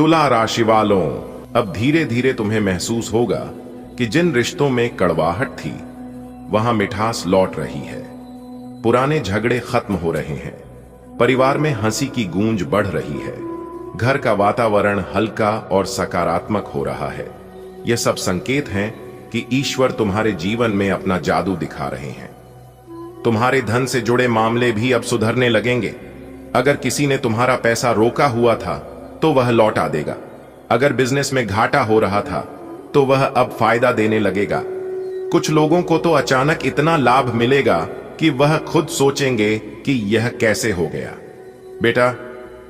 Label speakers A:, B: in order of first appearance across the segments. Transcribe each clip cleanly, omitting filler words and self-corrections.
A: तुला राशि वालों, अब धीरे धीरे तुम्हें महसूस होगा कि जिन रिश्तों में कड़वाहट थी वहां मिठास लौट रही है। पुराने झगड़े खत्म हो रहे हैं, परिवार में हंसी की गूंज बढ़ रही है, घर का वातावरण हल्का और सकारात्मक हो रहा है। यह सब संकेत हैं कि ईश्वर तुम्हारे जीवन में अपना जादू दिखा रहे हैं। तुम्हारे धन से जुड़े मामले भी अब सुधरने लगेंगे। अगर किसी ने तुम्हारा पैसा रोका हुआ था तो वह लौटा देगा। अगर बिजनेस में घाटा हो रहा था तो वह अब फायदा देने लगेगा। कुछ लोगों को तो अचानक इतना लाभ मिलेगा कि वह खुद सोचेंगे कि यह कैसे हो गया। बेटा,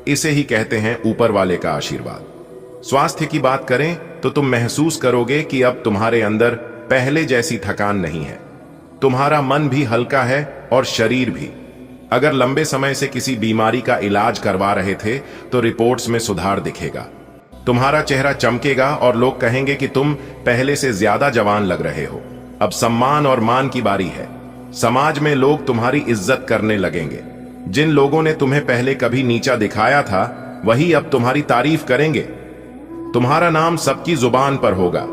A: इसे ही कहते हैं ऊपर वाले का आशीर्वाद। स्वास्थ्य की बात करें तो तुम महसूस करोगे कि अब तुम्हारे अंदर पहले जैसी थकान नहीं है। तुम्हारा मन भी हल्का है और शरीर भी। अगर लंबे समय से किसी बीमारी का इलाज करवा रहे थे तो रिपोर्ट्स में सुधार दिखेगा। तुम्हारा चेहरा चमकेगा और लोग कहेंगे कि तुम पहले से ज्यादा जवान लग रहे हो। अब सम्मान और मान की बारी है। समाज में लोग तुम्हारी इज्जत करने लगेंगे। जिन लोगों ने तुम्हें पहले कभी नीचा दिखाया था वही अब तुम्हारी तारीफ करेंगे। तुम्हारा नाम सबकी जुबान पर होगा।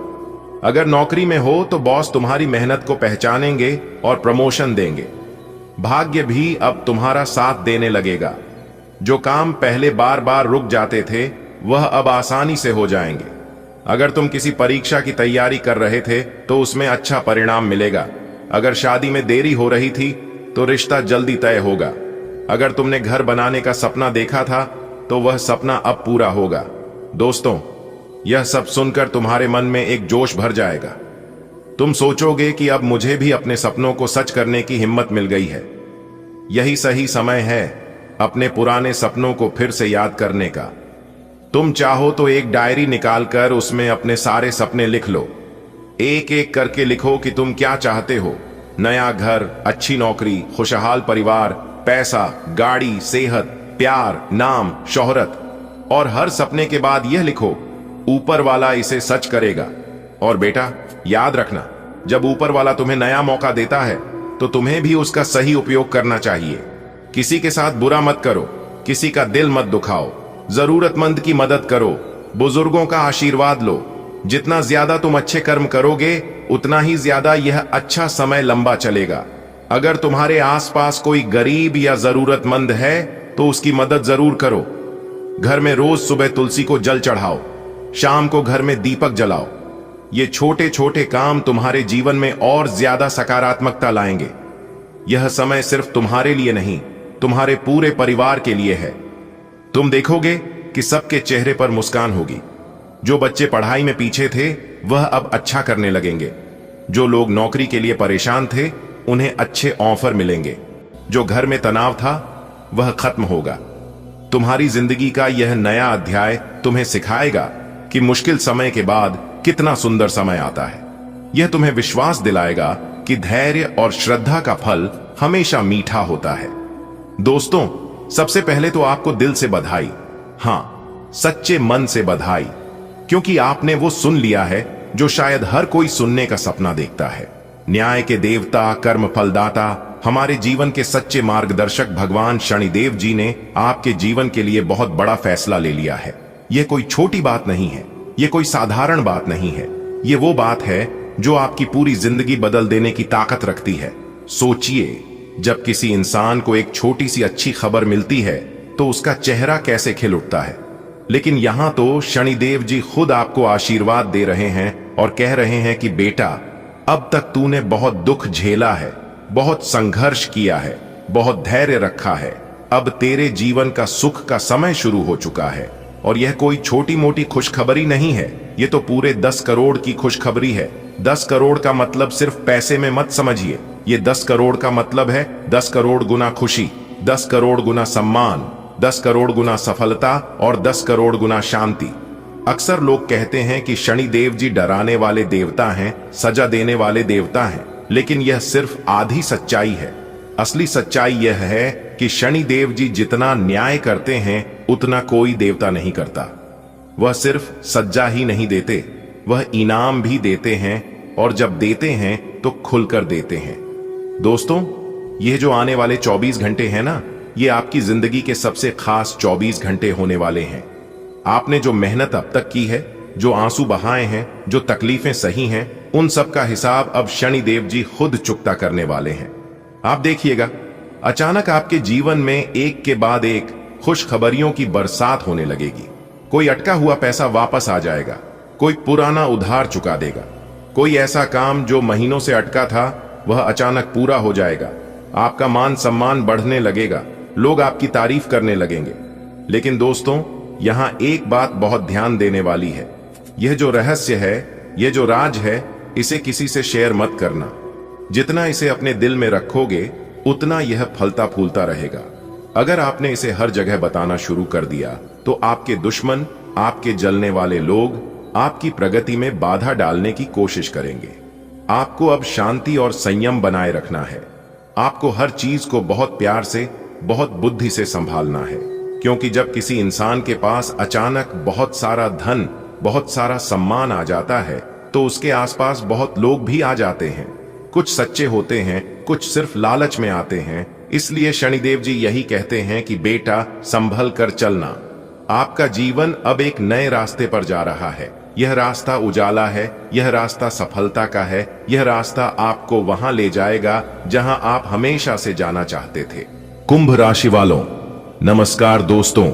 A: अगर नौकरी में हो तो बॉस तुम्हारी मेहनत को पहचानेंगे और प्रमोशन देंगे। भाग्य भी अब तुम्हारा साथ देने लगेगा। जो काम पहले बार बार रुक जाते थे वह अब आसानी से हो जाएंगे। अगर तुम किसी परीक्षा की तैयारी कर रहे थे तो उसमें अच्छा परिणाम मिलेगा। अगर शादी में देरी हो रही थी तो रिश्ता जल्दी तय होगा। अगर तुमने घर बनाने का सपना देखा था तो वह सपना अब पूरा होगा। दोस्तों, यह सब सुनकर तुम्हारे मन में एक जोश भर जाएगा। तुम सोचोगे कि अब मुझे भी अपने सपनों को सच करने की हिम्मत मिल गई है। यही सही समय है अपने पुराने सपनों को फिर से याद करने का। तुम चाहो तो एक डायरी निकालकर उसमें अपने सारे सपने लिख लो। एक एक करके लिखो कि तुम क्या चाहते हो। नया घर, अच्छी नौकरी, खुशहाल परिवार, पैसा, गाड़ी, सेहत, प्यार, नाम, शोहरत। और हर सपने के बाद यह लिखो, ऊपर वाला इसे सच करेगा। और बेटा, याद रखना, जब ऊपर वाला तुम्हें नया मौका देता है तो तुम्हें भी उसका सही उपयोग करना चाहिए। किसी के साथ बुरा मत करो, किसी का दिल मत दुखाओ, जरूरतमंद की मदद करो, बुजुर्गों का आशीर्वाद लो। जितना ज्यादा तुम अच्छे कर्म करोगे उतना ही ज्यादा यह अच्छा समय लंबा चलेगा। अगर तुम्हारे आसपास कोई गरीब या जरूरतमंद है तो उसकी मदद जरूर करो। घर में रोज सुबह तुलसी को जल चढ़ाओ, शाम को घर में दीपक जलाओ। ये छोटे छोटे काम तुम्हारे जीवन में और ज्यादा सकारात्मकता लाएंगे। यह समय सिर्फ तुम्हारे लिए नहीं, तुम्हारे पूरे परिवार के लिए है। तुम देखोगे कि सबके चेहरे पर मुस्कान होगी। जो बच्चे पढ़ाई में पीछे थे वह अब अच्छा करने लगेंगे। जो लोग नौकरी के लिए परेशान थे उन्हें अच्छे ऑफर मिलेंगे। जो घर में तनाव था वह खत्म होगा। तुम्हारी जिंदगी का यह नया अध्याय तुम्हें सिखाएगा कि मुश्किल समय के बाद कितना सुंदर समय आता है। यह तुम्हें विश्वास दिलाएगा कि धैर्य और श्रद्धा का फल हमेशा मीठा होता है। दोस्तों, सबसे पहले तो आपको दिल से बधाई। हां, सच्चे मन से बधाई, क्योंकि आपने वो सुन लिया है जो शायद हर कोई सुनने का सपना देखता है। न्याय के देवता, कर्म फलदाता, हमारे जीवन के सच्चे मार्गदर्शक भगवान शनिदेव जी ने आपके जीवन के लिए बहुत बड़ा फैसला ले लिया है। यह कोई छोटी बात नहीं है, यह कोई साधारण बात नहीं है। यह वो बात है जो आपकी पूरी जिंदगी बदल देने की ताकत रखती है। सोचिए, जब किसी इंसान को एक छोटी सी अच्छी खबर मिलती है तो उसका चेहरा कैसे खिल उठता है। लेकिन यहां तो शनिदेव जी खुद आपको आशीर्वाद दे रहे हैं और कह रहे हैं कि बेटा, अब तक तूने बहुत दुख झेला है, बहुत संघर्ष किया है, बहुत धैर्य रखा है। अब तेरे जीवन का सुख का समय शुरू हो चुका है। और यह कोई छोटी मोटी खुशखबरी नहीं है, यह तो पूरे 10 करोड़ की खुशखबरी है। 10 करोड़ का मतलब सिर्फ पैसे में मत समझिए। यह 10 करोड़ का मतलब है 10 करोड़ गुना खुशी, 10 करोड़ गुना सम्मान, 10 करोड़ गुना सफलता और 10 करोड़ गुना शांति। अक्सर लोग कहते हैं कि शनिदेव जी डराने वाले देवता हैं, सजा देने वाले देवता हैं, लेकिन यह सिर्फ आधी सच्चाई है। असली सच्चाई यह है कि शनिदेव जी जितना न्याय करते हैं उतना कोई देवता नहीं करता। वह सिर्फ सज्जा ही नहीं देते, वह इनाम भी देते हैं, और जब देते हैं तो खुलकर देते हैं। दोस्तों, यह जो आने वाले 24 घंटे हैं ना, ये आपकी जिंदगी के सबसे खास 24 घंटे होने वाले हैं। आपने जो मेहनत अब तक की है, जो आंसू बहाए हैं, जो तकलीफें सही हैं, उन सब का हिसाब अब शनिदेव जी खुद चुकता करने वाले हैं। आप देखिएगा, अचानक आपके जीवन में एक के बाद एक खुशखबरियों की बरसात होने लगेगी। कोई अटका हुआ पैसा वापस आ जाएगा, कोई पुराना उधार चुका देगा, कोई ऐसा काम जो महीनों से अटका था वह अचानक पूरा हो जाएगा। आपका मान सम्मान बढ़ने लगेगा, लोग आपकी तारीफ करने लगेंगे। लेकिन दोस्तों, यहां एक बात बहुत ध्यान देने वाली है। यह जो रहस्य है, यह जो राज है, इसे किसी से शेयर मत करना। जितना इसे अपने दिल में रखोगे उतना यह फलता फूलता रहेगा। अगर आपने इसे हर जगह बताना शुरू कर दिया तो आपके दुश्मन, आपके जलने वाले लोग आपकी प्रगति में बाधा डालने की कोशिश करेंगे। आपको अब शांति और संयम बनाए रखना है। आपको हर चीज को बहुत प्यार से, बहुत बुद्धि से संभालना है, क्योंकि जब किसी इंसान के पास अचानक बहुत सारा धन, बहुत सारा सम्मान आ जाता है तो उसके आसपास बहुत लोग भी आ जाते हैं। कुछ सच्चे होते हैं, कुछ सिर्फ लालच में आते हैं। इसलिए शनिदेव जी यही कहते हैं कि बेटा, संभल कर चलना। आपका जीवन अब एक नए रास्ते पर जा रहा है। यह रास्ता उजाला है, यह रास्ता सफलता का है, यह रास्ता आपको वहां ले जाएगा जहां आप हमेशा से जाना चाहते थे। कुंभ राशि वालों, नमस्कार दोस्तों,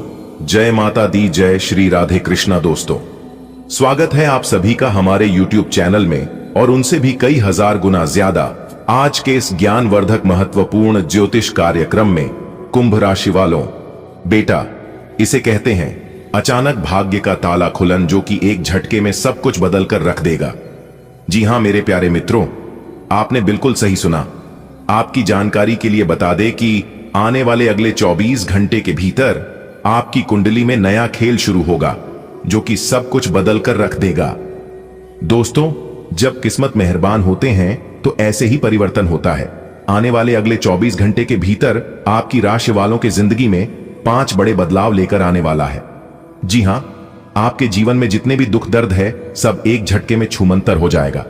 A: जय माता दी, जय श्री राधे कृष्णा। दोस्तों, स्वागत है आप सभी का हमारे YouTube चैनल में और उनसे भी कई हजार गुना ज्यादा आज के इस ज्ञानवर्धक महत्वपूर्ण ज्योतिष कार्यक्रम में। कुंभ राशि वालों, बेटा, इसे कहते हैं अचानक भाग्य का ताला खुलन, जो कि एक झटके में सब कुछ बदल कर रख देगा। जी हां मेरे प्यारे मित्रों, आपने बिल्कुल सही सुना। आपकी जानकारी के लिए बता दें कि आने वाले अगले 24 घंटे के भीतर आपकी कुंडली में नया खेल शुरू होगा, जो कि सब कुछ बदल कर रख देगा। दोस्तों, जब किस्मत मेहरबान होते हैं तो ऐसे ही परिवर्तन होता है। आने वाले अगले 24 घंटे के भीतर आपकी राशि वालों के जिंदगी में 5 बड़े बदलाव लेकर आने वाला है। जी हां, आपके जीवन में जितने भी दुख दर्द है, सब एक झटके में छूमंतर हो जाएगा।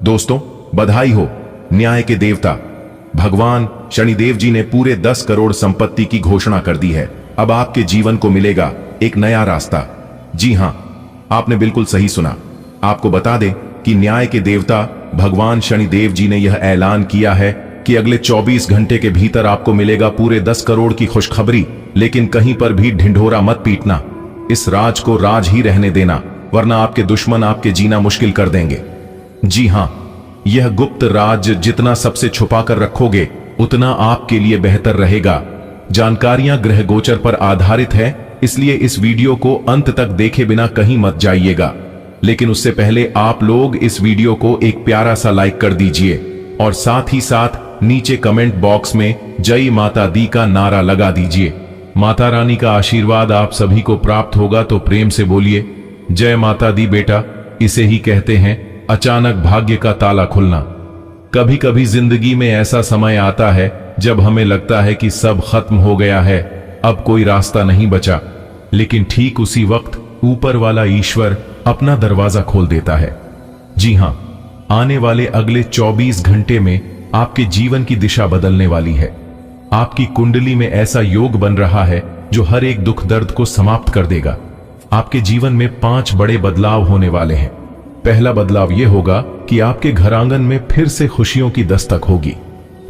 A: दोस्तों, बधाई हो। न्याय के देवता भगवान शनिदेव जी ने पूरे 10 करोड़ संपत्ति की घोषणा कर दी है। अब आपके जीवन को मिलेगा एक नया रास्ता। जी हां, आपने बिल्कुल सही सुना। आपको बता दें कि न्याय के देवता भगवान शनिदेव जी ने यह ऐलान किया है कि अगले 24 घंटे के भीतर आपको मिलेगा पूरे 10 करोड़ की खुशखबरी। लेकिन कहीं पर भी ढिंढोरा मत पीटना। इस राज को राज ही रहने देना, वरना आपके दुश्मन आपके जीना मुश्किल कर देंगे। जी हां, यह गुप्त राज जितना सबसे छुपा कर रखोगे उतना आपके लिए बेहतर रहेगा। जानकारियां ग्रह गोचर पर आधारित है, इसलिए इस वीडियो को अंत तक देखे बिना कहीं मत जाइएगा। लेकिन उससे पहले आप लोग इस वीडियो को एक प्यारा सा लाइक कर दीजिए और साथ ही साथ नीचे कमेंट बॉक्स में जय माता दी का नारा लगा दीजिए। माता रानी का आशीर्वाद आप सभी को प्राप्त होगा, तो प्रेम से बोलिए जय माता दी। बेटा, इसे ही कहते हैं अचानक भाग्य का ताला खुलना। कभी कभी जिंदगी में ऐसा समय आता है जब हमें लगता है कि सब खत्म हो गया है, अब कोई रास्ता नहीं बचा। लेकिन ठीक उसी वक्त ऊपर वाला ईश्वर अपना दरवाजा खोल देता है। जी हां, आने वाले अगले 24 घंटे में आपके जीवन की दिशा बदलने वाली है। आपकी कुंडली में ऐसा योग बन रहा है जो हर एक दुख दर्द को समाप्त कर देगा। आपके जीवन में 5 बड़े बदलाव होने वाले हैं। पहला बदलाव यह होगा कि आपके घर आंगन में फिर से खुशियों की दस्तक होगी।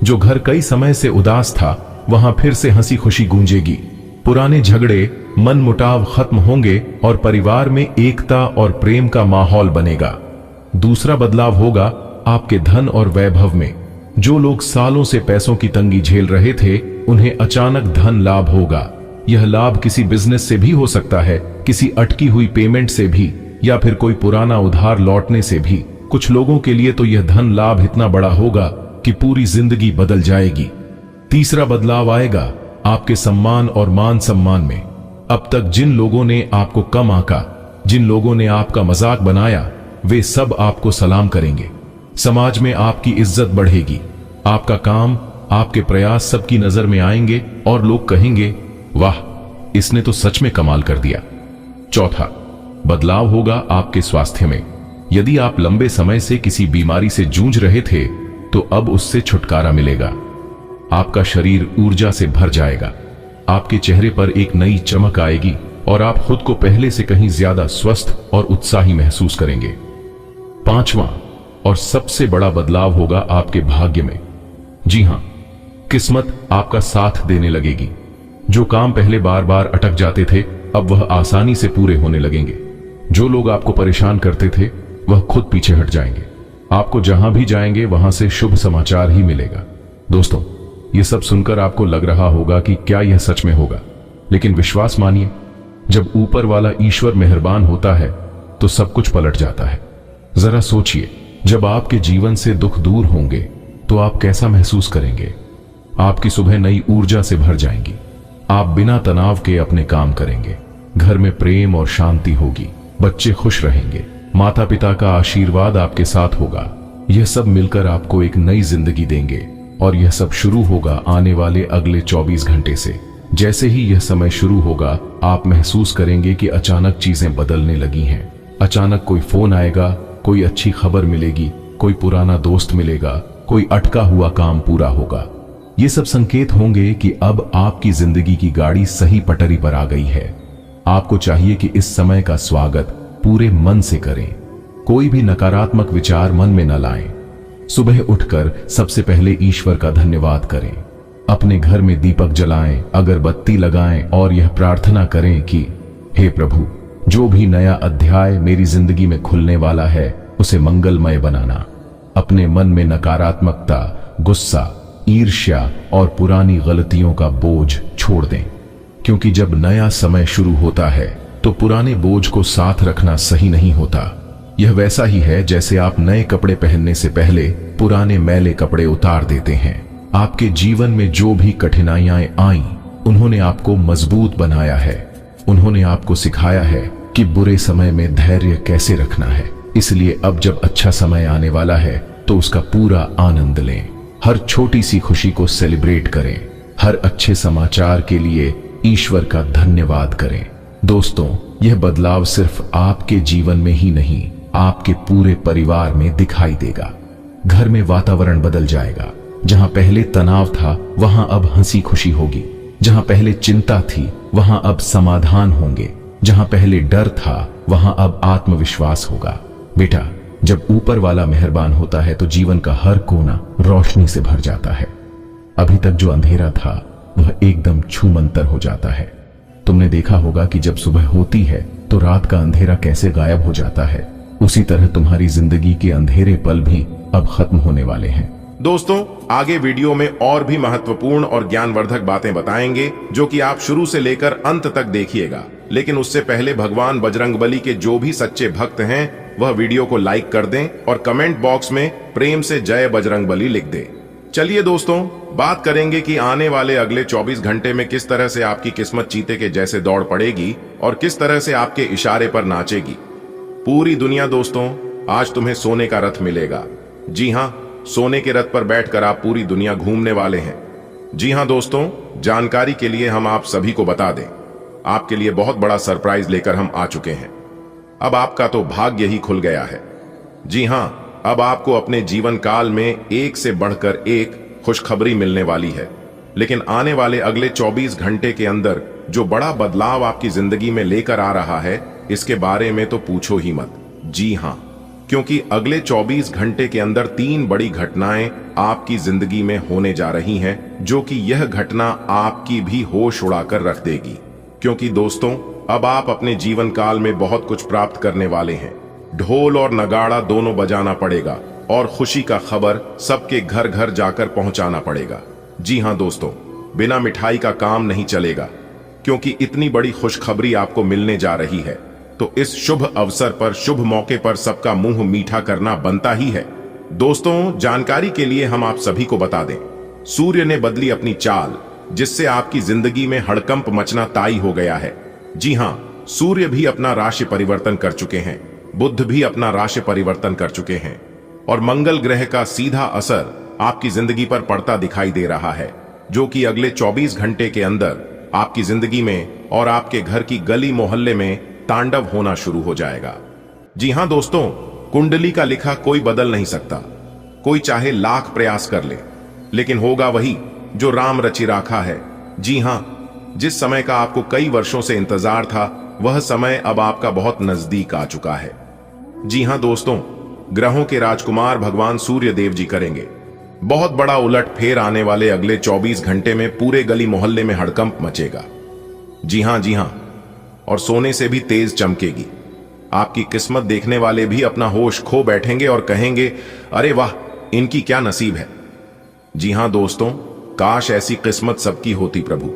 A: जो घर कई समय से उदास था, वहां फिर से हंसी खुशी गूंजेगी। पुराने झगड़े, मनमुटाव खत्म होंगे और परिवार में एकता और प्रेम का माहौल बनेगा। दूसरा बदलाव होगा आपके धन और वैभव में। जो लोग सालों से पैसों की तंगी झेल रहे थे, उन्हें अचानक धन लाभ होगा। यह लाभ किसी बिजनेस से भी हो सकता है, किसी अटकी हुई पेमेंट से भी, या फिर कोई पुराना उधार लौटने से भी। कुछ लोगों के लिए तो यह धन लाभ इतना बड़ा होगा कि पूरी जिंदगी बदल जाएगी। तीसरा बदलाव आएगा आपके सम्मान और मान सम्मान में। अब तक जिन लोगों ने आपको कम आंका, जिन लोगों ने आपका मजाक बनाया, वे सब आपको सलाम करेंगे। समाज में आपकी इज्जत बढ़ेगी। आपका काम, आपके प्रयास सबकी नजर में आएंगे और लोग कहेंगे, वाह, इसने तो सच में कमाल कर दिया। चौथा बदलाव होगा आपके स्वास्थ्य में। यदि आप लंबे समय से किसी बीमारी से जूझ रहे थे, तो अब उससे छुटकारा मिलेगा। आपका शरीर ऊर्जा से भर जाएगा। आपके चेहरे पर एक नई चमक आएगी,
B: और आप खुद को पहले से कहीं ज्यादा स्वस्थ और उत्साही महसूस करेंगे। पांचवां और सबसे बड़ा बदलाव होगा आपके भाग्य में। जी हां, किस्मत आपका साथ देने लगेगी। जो काम पहले बार बार अटक जाते थे, अब वह आसानी से पूरे होने लगेंगे। जो लोग आपको परेशान करते थे, वह खुद पीछे हट जाएंगे। आपको जहां भी जाएंगे वहां से शुभ समाचार ही मिलेगा। दोस्तों, यह सब सुनकर आपको लग रहा होगा कि क्या यह सच में होगा, लेकिन विश्वास मानिए, जब ऊपर वाला ईश्वर मेहरबान होता है तो सब कुछ पलट जाता है। जरा सोचिए, जब आपके जीवन से दुख दूर होंगे तो आप कैसा महसूस करेंगे। आपकी सुबह नई ऊर्जा से भर जाएंगी। आप बिना तनाव के अपने काम करेंगे। घर में प्रेम और शांति होगी। बच्चे खुश रहेंगे। माता पिता का आशीर्वाद आपके साथ होगा। यह सब मिलकर आपको एक नई जिंदगी देंगे और यह सब शुरू होगा आने वाले अगले 24 घंटे से। जैसे ही यह समय शुरू होगा, आप महसूस करेंगे कि अचानक चीजें बदलने लगी हैं। अचानक कोई फोन आएगा, कोई अच्छी खबर मिलेगी, कोई पुराना दोस्त मिलेगा, कोई अटका हुआ काम पूरा होगा। ये सब संकेत होंगे कि अब आपकी जिंदगी की गाड़ी सही पटरी पर आ गई है। आपको चाहिए कि इस समय का स्वागत पूरे मन से करें। कोई भी नकारात्मक विचार मन में न लाएं। सुबह उठकर सबसे पहले ईश्वर का धन्यवाद करें। अपने घर में दीपक जलाएं, अगरबत्ती लगाएं और यह प्रार्थना करें कि हे प्रभु, जो भी नया अध्याय मेरी जिंदगी में खुलने वाला है उसे मंगलमय बनाना। अपने मन में नकारात्मकता, गुस्सा, ईर्ष्या और पुरानी गलतियों का बोझ छोड़ दें, क्योंकि जब नया समय शुरू होता है तो पुराने बोझ को साथ रखना सही नहीं होता। यह वैसा ही है जैसे आप नए कपड़े पहनने से पहले पुराने मैले कपड़े उतार देते हैं। आपके जीवन में जो भी कठिनाइयां आईं, उन्होंने आपको मजबूत बनाया है। उन्होंने आपको सिखाया है कि बुरे समय में धैर्य कैसे रखना है। इसलिए अब जब अच्छा समय आने वाला है तो उसका पूरा आनंद लें। हर छोटी सी खुशी को सेलिब्रेट करें। हर अच्छे समाचार के लिए ईश्वर का धन्यवाद करें। दोस्तों, यह बदलाव सिर्फ आपके जीवन में ही नहीं, आपके पूरे परिवार में दिखाई देगा। घर में वातावरण बदल जाएगा। जहां पहले तनाव था, वहां अब हंसी खुशी होगी। जहां पहले चिंता थी, वहां अब समाधान होंगे। जहां पहले डर था, वहां अब आत्मविश्वास होगा। बेटा, जब ऊपर वाला मेहरबान होता है तो जीवन का हर कोना रोशनी से भर जाता है। अभी तक जो अंधेरा था वह एकदम छूमंतर हो जाता है। तुमने देखा होगा कि जब सुबह होती है तो रात का अंधेरा कैसे गायब हो जाता है। उसी तरह तुम्हारी जिंदगी के अंधेरे पल भी अब खत्म होने वाले हैं।
A: दोस्तों, आगे वीडियो में और भी महत्वपूर्ण और ज्ञानवर्धक बातें बताएंगे, जो कि आप शुरू से लेकर अंत तक देखिएगा। लेकिन उससे पहले भगवान बजरंगबली के जो भी सच्चे भक्त हैं, वह वीडियो को लाइक कर दें और कमेंट बॉक्स में प्रेम से जय बजरंगबली लिख दें। चलिए दोस्तों, बात करेंगे कि आने वाले अगले 24 घंटे में किस तरह से आपकी किस्मत चीते के जैसे दौड़ पड़ेगी और किस तरह से आपके इशारे पर नाचेगी। पूरी दुनिया दोस्तों, आज तुम्हें सोने का रथ मिलेगा। जी हां, सोने के रथ पर बैठकर आप पूरी दुनिया घूमने वाले हैं। जी हां दोस्तों, जानकारी के लिए हम आप सभी को बता दें, आपके लिए बहुत बड़ा सरप्राइज लेकर हम आ चुके हैं। अब आपका तो भाग्य ही खुल गया है। जी हां, अब आपको अपने जीवन काल में एक से बढ़कर एक खुशखबरी मिलने वाली है। लेकिन आने वाले अगले 24 घंटे के अंदर जो बड़ा बदलाव आपकी जिंदगी में लेकर आ रहा है, इसके बारे में तो पूछो ही मत। जी हां, क्योंकि अगले 24 घंटे के अंदर 3 बड़ी घटनाएं आपकी जिंदगी में होने जा रही हैं, जो कि यह घटना आपकी भी होश उड़ाकर रख देगी। क्योंकि दोस्तों, अब आप अपने जीवन काल में बहुत कुछ प्राप्त करने वाले हैं। ढोल और नगाड़ा दोनों बजाना पड़ेगा और खुशी का खबर सबके घर घर जाकर पहुंचाना पड़ेगा। जी हां दोस्तों, बिना मिठाई का काम नहीं चलेगा, क्योंकि इतनी बड़ी खुशखबरी आपको मिलने जा रही है। तो इस शुभ अवसर पर, शुभ मौके पर सबका मुंह मीठा करना बनता ही है। दोस्तों, जानकारी के लिए हम आप सभी को बता दें, सूर्य ने बदली अपनी चाल, जिससे आपकी जिंदगी में हड़कंप मचना तय हो गया है। जी हां, सूर्य भी अपना राशि परिवर्तन कर चुके हैं, बुध भी अपना राशि परिवर्तन कर चुके हैं और मंगल ग्रह का सीधा असर आपकी जिंदगी पर पड़ता दिखाई दे रहा है, जो कि अगले 24 घंटे के अंदर आपकी जिंदगी में और आपके घर की गली मोहल्ले में तांडव होना शुरू हो जाएगा। जी हां दोस्तों, कुंडली का लिखा कोई बदल नहीं सकता। कोई चाहे लाख प्रयास कर ले, लेकिन होगा वही जो राम रचि राखा है। जी हां, जिस समय का आपको कई वर्षों से इंतजार था, वह समय अब आपका बहुत नजदीक आ चुका है। जी हां दोस्तों, ग्रहों के राजकुमार भगवान सूर्य देव जी करेंगे बहुत बड़ा उलट फेर। आने वाले अगले 24 घंटे में पूरे गली मोहल्ले में हड़कंप मचेगा। जी हां, और सोने से भी तेज चमकेगी। आपकी किस्मत देखने वाले भी अपना होश खो बैठेंगे और कहेंगे, अरे वाह, इनकी क्या नसीब है। जी हां दोस्तों, काश ऐसी किस्मत सबकी होती प्रभु,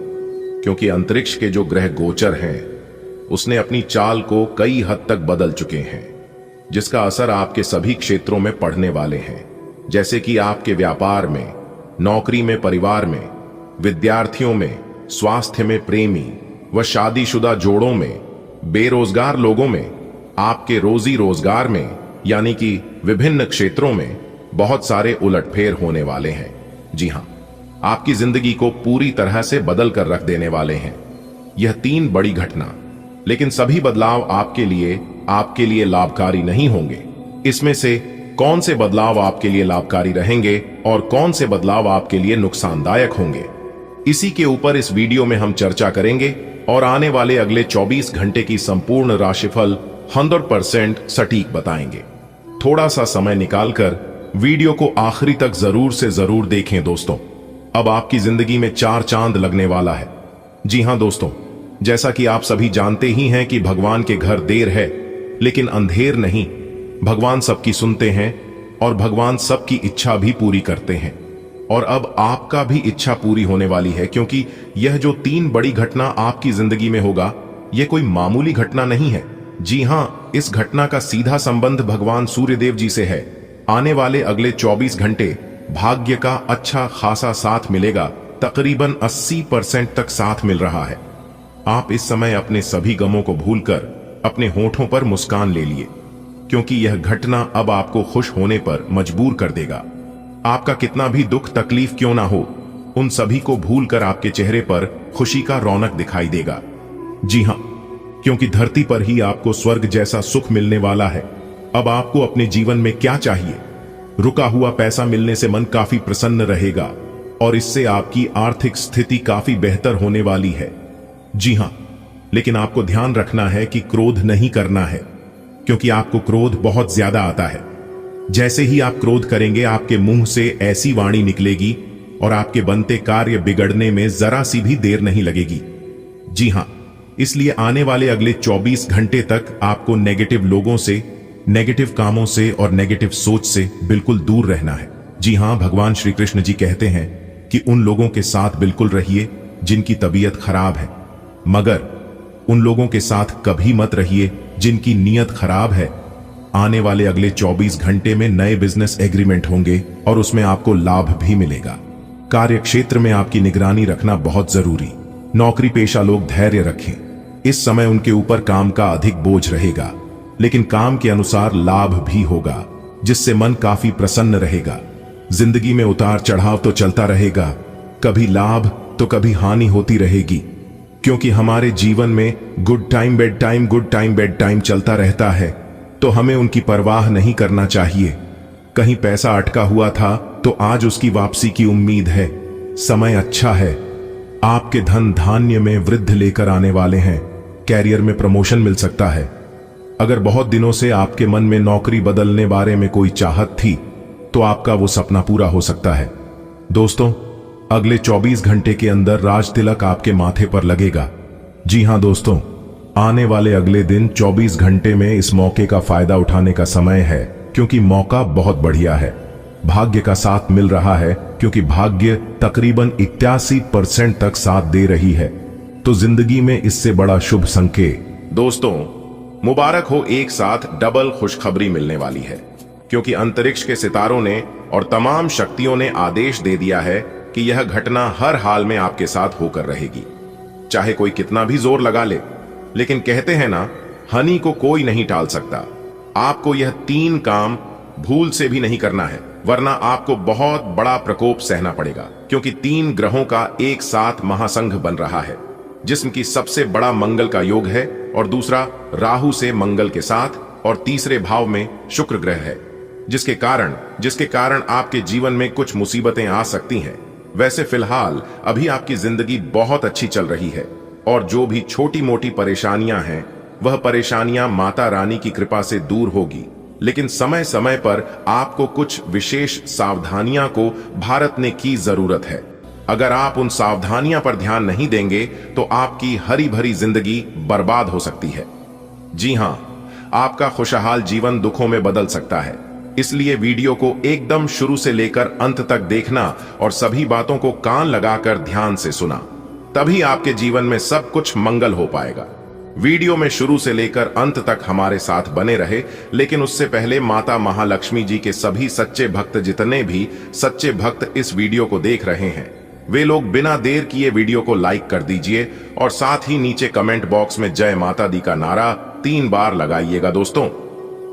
A: क्योंकि अंतरिक्ष के जो ग्रह गोचर हैं, उसने अपनी चाल को कई हद तक बदल चुके हैं, जिसका असर आपके सभी क्षेत्रों में पड़ने वाले हैं। जैसे कि आपके व्यापार में, नौकरी में, परिवार में, विद्यार्थियों में, स्वास्थ्य में, प्रेमी व शादीशुदा जोड़ों में, बेरोजगार लोगों में, आपके रोजी रोजगार में, यानी कि विभिन्न क्षेत्रों में बहुत सारे उलटफेर होने वाले हैं। जी हां, आपकी जिंदगी को पूरी तरह से बदल कर रख देने वाले हैं यह 3 बड़ी घटना। लेकिन सभी बदलाव आपके लिए लाभकारी नहीं होंगे। इसमें से कौन से बदलाव आपके लिए लाभकारी रहेंगे और कौन से बदलाव आपके लिए नुकसानदायक होंगे, इसी के ऊपर इस वीडियो में हम चर्चा करेंगे और आने वाले अगले 24 घंटे की संपूर्ण राशिफल 100% सटीक बताएंगे। थोड़ा सा समय निकालकर वीडियो को आखिरी तक जरूर से जरूर देखें दोस्तों। अब आपकी जिंदगी में 4 चांद लगने वाला है। जी हां दोस्तों, जैसा कि आप सभी जानते ही हैं कि भगवान के घर देर है लेकिन अंधेर नहीं। भगवान सबकी सुनते हैं और भगवान सबकी इच्छा भी पूरी करते हैं। और अब आपका भी इच्छा पूरी होने वाली है, क्योंकि यह जो 3 बड़ी घटना आपकी जिंदगी में होगा, यह कोई मामूली घटना नहीं है। जी हां, इस घटना का सीधा संबंध भगवान सूर्यदेव जी से है। आने वाले अगले 24 घंटे भाग्य का अच्छा खासा साथ मिलेगा। तकरीबन 80% तक साथ मिल रहा है। आप इस समय अपने सभी गमों को भूलकर अपने होठों पर मुस्कान ले लिए, क्योंकि यह घटना अब आपको खुश होने पर मजबूर कर देगा। आपका कितना भी दुख तकलीफ क्यों ना हो, उन सभी को भूलकर आपके चेहरे पर खुशी का रौनक दिखाई देगा। जी हां, क्योंकि धरती पर ही आपको स्वर्ग जैसा सुख मिलने वाला है। अब आपको अपने जीवन में क्या चाहिए? रुका हुआ पैसा मिलने से मन काफी प्रसन्न रहेगा और इससे आपकी आर्थिक स्थिति काफी बेहतर होने वाली है। जी हां, लेकिन आपको ध्यान रखना है कि क्रोध नहीं करना है, क्योंकि आपको क्रोध बहुत ज्यादा आता है। जैसे ही आप क्रोध करेंगे, आपके मुंह से ऐसी वाणी निकलेगी और आपके बनते कार्य बिगड़ने में जरा सी भी देर नहीं लगेगी। जी हां, इसलिए आने वाले अगले 24 घंटे तक आपको नेगेटिव लोगों से, नेगेटिव कामों से और नेगेटिव सोच से बिल्कुल दूर रहना है। जी हां, भगवान श्री कृष्ण जी कहते हैं कि उन लोगों के साथ बिल्कुल रहिए जिनकी तबीयत खराब है, मगर उन लोगों के साथ कभी मत रहिए जिनकी नीयत खराब है। आने वाले अगले 24 घंटे में नए बिजनेस एग्रीमेंट होंगे और उसमें आपको लाभ भी मिलेगा। कार्य क्षेत्र में आपकी निगरानी रखना बहुत जरूरी। नौकरी पेशा लोग धैर्य रखें। इस समय उनके ऊपर काम का अधिक बोझ रहेगा, लेकिन काम के अनुसार लाभ भी होगा, जिससे मन काफी प्रसन्न रहेगा। जिंदगी में उतार चढ़ाव तो चलता रहेगा, कभी लाभ तो कभी हानि होती रहेगी, क्योंकि हमारे जीवन में good time bed time, good time bed time चलता रहता है, तो हमें उनकी परवाह नहीं करना चाहिए। कहीं पैसा अटका हुआ था तो आज उसकी वापसी की उम्मीद है। समय अच्छा है, आपके धन धान्य में वृद्धि लेकर आने वाले हैं। कैरियर में प्रमोशन मिल सकता है। अगर बहुत दिनों से आपके मन में नौकरी बदलने बारे में कोई चाहत थी, तो आपका वो सपना पूरा हो सकता है। दोस्तों, अगले 24 घंटे के अंदर राज तिलक आपके माथे पर लगेगा। जी हां दोस्तों, आने वाले अगले दिन 24 घंटे में इस मौके का फायदा उठाने का समय है, क्योंकि मौका बहुत बढ़िया है। भाग्य का साथ मिल रहा है, क्योंकि भाग्य तकरीबन 81% तक साथ दे रही है। तो जिंदगी में इससे बड़ा शुभ संकेत। दोस्तों, मुबारक हो, एक साथ डबल खुशखबरी मिलने वाली है, क्योंकि अंतरिक्ष के सितारों ने और तमाम शक्तियों ने आदेश दे दिया है कि यह घटना हर हाल में आपके साथ होकर रहेगी, चाहे कोई कितना भी जोर लगा ले। लेकिन कहते हैं ना, हनी को कोई नहीं टाल सकता। आपको यह 3 काम भूल से भी नहीं करना है, वरना आपको बहुत बड़ा प्रकोप सहना पड़ेगा, क्योंकि 3 ग्रहों का एक साथ महासंघ बन रहा है, जिसम की सबसे बड़ा मंगल का योग है और दूसरा राहु से मंगल के साथ और तीसरे भाव में शुक्र ग्रह है, जिसके कारण आपके जीवन में कुछ मुसीबतें आ सकती हैं। वैसे फिलहाल अभी आपकी जिंदगी बहुत अच्छी चल रही है और जो भी छोटी मोटी परेशानियां हैं वह परेशानियां माता रानी की कृपा से दूर होगी, लेकिन समय समय पर आपको कुछ विशेष सावधानियां को भारतने की जरूरत है। अगर आप उन सावधानियां पर ध्यान नहीं देंगे तो आपकी हरी भरी जिंदगी बर्बाद हो सकती है। जी हां, आपका खुशहाल जीवन दुखों में बदल सकता है। इसलिए वीडियो को एकदम शुरू से लेकर अंत तक देखना और सभी बातों को कान लगाकर ध्यान से सुना, तभी आपके जीवन में सब कुछ मंगल हो पाएगा। वीडियो में शुरू से लेकर अंत तक हमारे साथ बने रहे, लेकिन उससे पहले माता महालक्ष्मी जी के सभी सच्चे भक्त, जितने भी सच्चे भक्त इस वीडियो को देख रहे हैं, वे लोग बिना देर किए वीडियो को लाइक कर दीजिए और साथ ही नीचे कमेंट बॉक्स में जय माता दी का नारा 3 बार लगाइएगा। दोस्तों,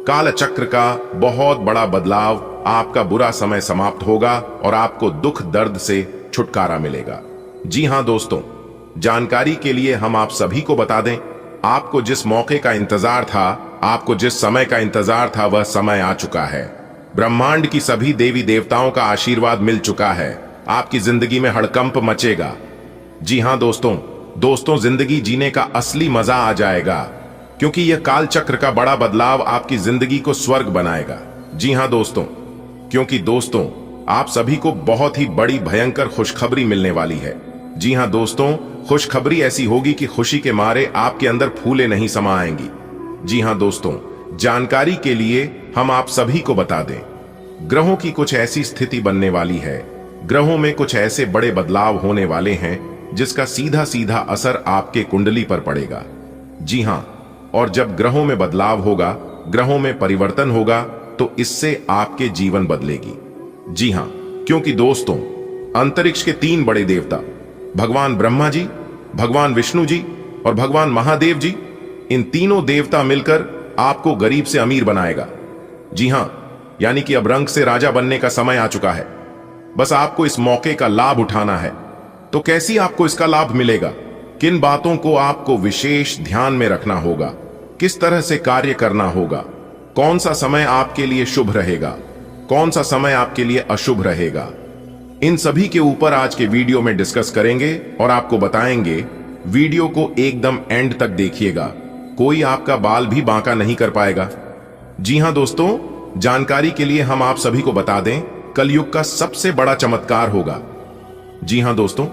A: काल चक्र का बहुत बड़ा बदलाव, आपका बुरा समय समाप्त होगा और आपको दुख दर्द से छुटकारा मिलेगा। जी हां दोस्तों, जानकारी के लिए हम आप सभी को बता दें, आपको जिस मौके का इंतजार था, आपको जिस समय का इंतजार था, वह समय आ चुका है। ब्रह्मांड की सभी देवी देवताओं का आशीर्वाद मिल चुका है। आपकी जिंदगी में हड़कंप मचेगा। जी हां दोस्तों, जिंदगी जीने का असली मजा आ जाएगा, क्योंकि यह काल चक्र का बड़ा बदलाव आपकी जिंदगी को स्वर्ग बनाएगा। जी हां दोस्तों, क्योंकि दोस्तों आप सभी को बहुत ही बड़ी भयंकर खुशखबरी मिलने वाली है। जी हां दोस्तों, खुशखबरी ऐसी होगी कि खुशी के मारे आपके अंदर फूले नहीं समा आएंगी। जी हां दोस्तों, जानकारी के लिए हम आप सभी को बता दें, ग्रहों की कुछ ऐसी स्थिति बनने वाली है, ग्रहों में कुछ ऐसे बड़े बदलाव होने वाले हैं जिसका सीधा सीधा असर आपके कुंडली पर पड़ेगा। जी हां, और जब ग्रहों में बदलाव होगा, ग्रहों में परिवर्तन होगा, तो इससे आपके जीवन बदलेगी। जी हां, क्योंकि दोस्तों अंतरिक्ष के 3 बड़े देवता, भगवान ब्रह्मा जी, भगवान विष्णु जी और भगवान महादेव जी, इन तीनों देवता मिलकर आपको गरीब से अमीर बनाएगा। जी हां, यानी कि अब रंक से राजा बनने का समय आ चुका है। बस आपको इस मौके का लाभ उठाना है। तो कैसी आपको इसका लाभ मिलेगा, किन बातों को आपको विशेष ध्यान में रखना होगा, किस तरह से कार्य करना होगा, कौन सा समय आपके लिए शुभ रहेगा, कौन सा समय आपके लिए अशुभ रहेगा, इन सभी के ऊपर आज के वीडियो में डिस्कस करेंगे और आपको बताएंगे। वीडियो को एकदम एंड तक देखिएगा, कोई आपका बाल भी बांका नहीं कर पाएगा। जी हां दोस्तों, जानकारी के लिए हम आप सभी को बता दें, कलयुग का सबसे बड़ा चमत्कार होगा। जी हां दोस्तों,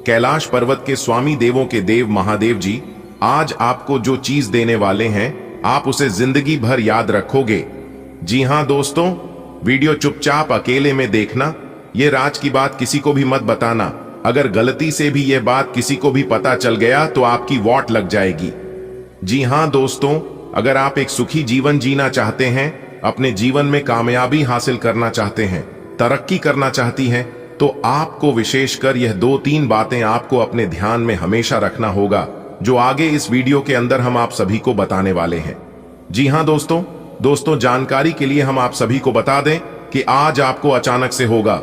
A: कैलाश पर्वत के स्वामी देवों के देव महादेव जी आज आपको जो चीज देने वाले हैं, आप उसे जिंदगी भर याद रखोगे। जी हां दोस्तों, वीडियो चुपचाप अकेले में देखना, यह राज की बात किसी को भी मत बताना। अगर गलती से भी यह बात किसी को भी पता चल गया तो आपकी वॉट लग जाएगी। जी हां दोस्तों, अगर आप एक सुखी जीवन जीना चाहते हैं, अपने जीवन में कामयाबी हासिल करना चाहते हैं, तरक्की करना चाहती हैं, तो आपको विशेषकर यह 2-3 बातें आपको अपने ध्यान में हमेशा रखना होगा, जो आगे इस वीडियो के अंदर हम आप सभी को बताने वाले हैं। जी हां दोस्तों, जानकारी के लिए हम आप सभी को बता दें कि आज आपको अचानक से होगा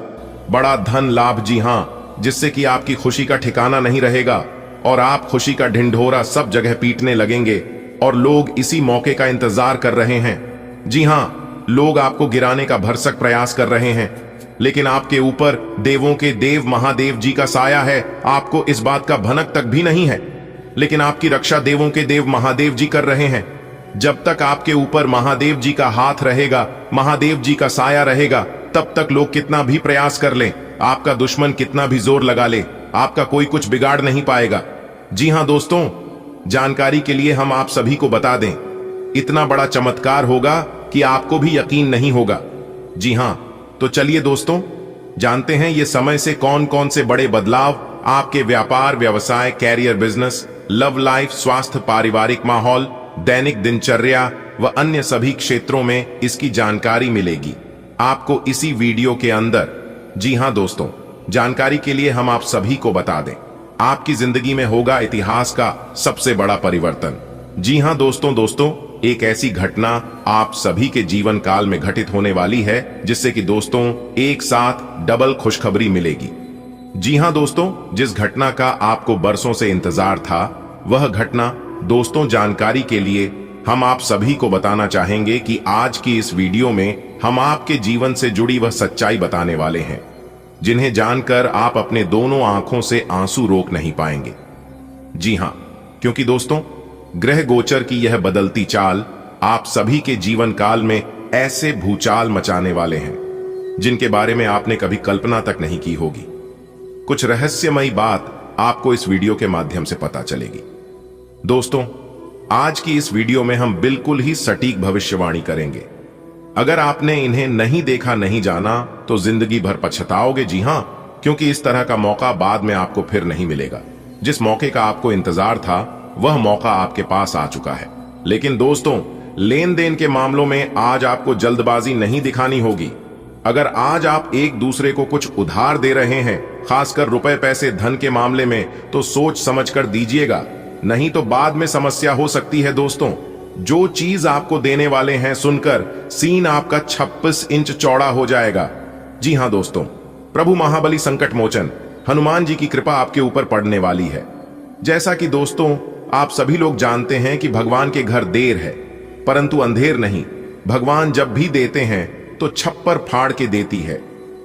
A: बड़ा धन लाभ। जी हां, जिससे कि आपकी खुशी का ठिकाना नहीं रहेगा और आप खुशी का ढिंढोरा सब जगह पीटने लगेंगे और लोग इसी मौके का इंतजार कर रहे हैं। जी हां, लोग आपको गिराने का भरसक प्रयास कर रहे हैं, लेकिन आपके ऊपर देवों के देव महादेव जी का साया है। आपको इस बात का भनक तक भी नहीं है, लेकिन आपकी रक्षा देवों के देव महादेव जी कर रहे हैं। जब तक आपके ऊपर महादेव जी का हाथ रहेगा, महादेव जी का साया रहेगा, तब तक लोग कितना भी प्रयास कर लें, आपका दुश्मन कितना भी जोर लगा ले, आपका कोई कुछ बिगाड़ नहीं पाएगा। जी हां दोस्तों, जानकारी के लिए हम आप सभी को बता दें, इतना बड़ा चमत्कार होगा कि आपको भी यकीन नहीं होगा। जी हां, तो चलिए दोस्तों, जानते हैं ये समय से कौन कौन से बड़े बदलाव आपके व्यापार, व्यवसाय, कैरियर, बिजनेस, लव लाइफ, स्वास्थ्य, पारिवारिक माहौल, दैनिक दिनचर्या व अन्य सभी क्षेत्रों में इसकी जानकारी मिलेगी आपको इसी वीडियो के अंदर। जी हां दोस्तों, जानकारी के लिए हम आप सभी को बता दें, आपकी जिंदगी में होगा इतिहास का सबसे बड़ा परिवर्तन। जी हां दोस्तों, एक ऐसी घटना आप सभी के जीवन काल में घटित होने वाली है, जिससे कि दोस्तों एक साथ डबल खुशखबरी मिलेगी। जी हां दोस्तों, जिस घटना का आपको बरसों से इंतजार था, वह घटना दोस्तों जानकारी के लिए हम आप सभी को बताना चाहेंगे कि आज की इस वीडियो में हम आपके जीवन से जुड़ी वह सच्चाई बताने वाले हैं। जिन्हें जानकर आप अपने दोनों आंखों से आंसू रोक नहीं पाएंगे। जी हां, क्योंकि दोस्तों, ग्रह गोचर की यह बदलती चाल आप सभी के जीवन काल में ऐसे भूचाल मचाने वाले हैं जिनके बारे में आपने कभी कल्पना तक नहीं की होगी। कुछ रहस्यमयी बात आपको इस वीडियो के माध्यम से पता चलेगी। दोस्तों, आज की इस वीडियो में हम बिल्कुल ही सटीक भविष्यवाणी करेंगे। अगर आपने इन्हें नहीं देखा, नहीं जाना, तो जिंदगी भर पछताओगे। जी हां, क्योंकि इस तरह का मौका बाद में आपको फिर नहीं मिलेगा। जिस मौके का आपको इंतजार था, वह मौका आपके पास आ चुका है। लेकिन दोस्तों, लेन देन के मामलों में आज आपको जल्दबाजी नहीं दिखानी होगी। अगर आज आप एक दूसरे को कुछ उधार दे रहे हैं, खासकर रुपए पैसे धन के मामले में, तो सोच समझ कर दीजिएगा, नहीं तो बाद में समस्या हो सकती है। दोस्तों, जो चीज आपको देने वाले हैं सुनकर सीन आपका 26 इंच चौड़ा हो जाएगा। जी हां दोस्तों, प्रभु महाबली संकट मोचन हनुमान जी की कृपा आपके ऊपर पड़ने वाली है। जैसा कि दोस्तों आप सभी लोग जानते हैं कि भगवान के घर देर है परंतु अंधेर नहीं। भगवान जब भी देते हैं तो छप्पर फाड़ के देती है।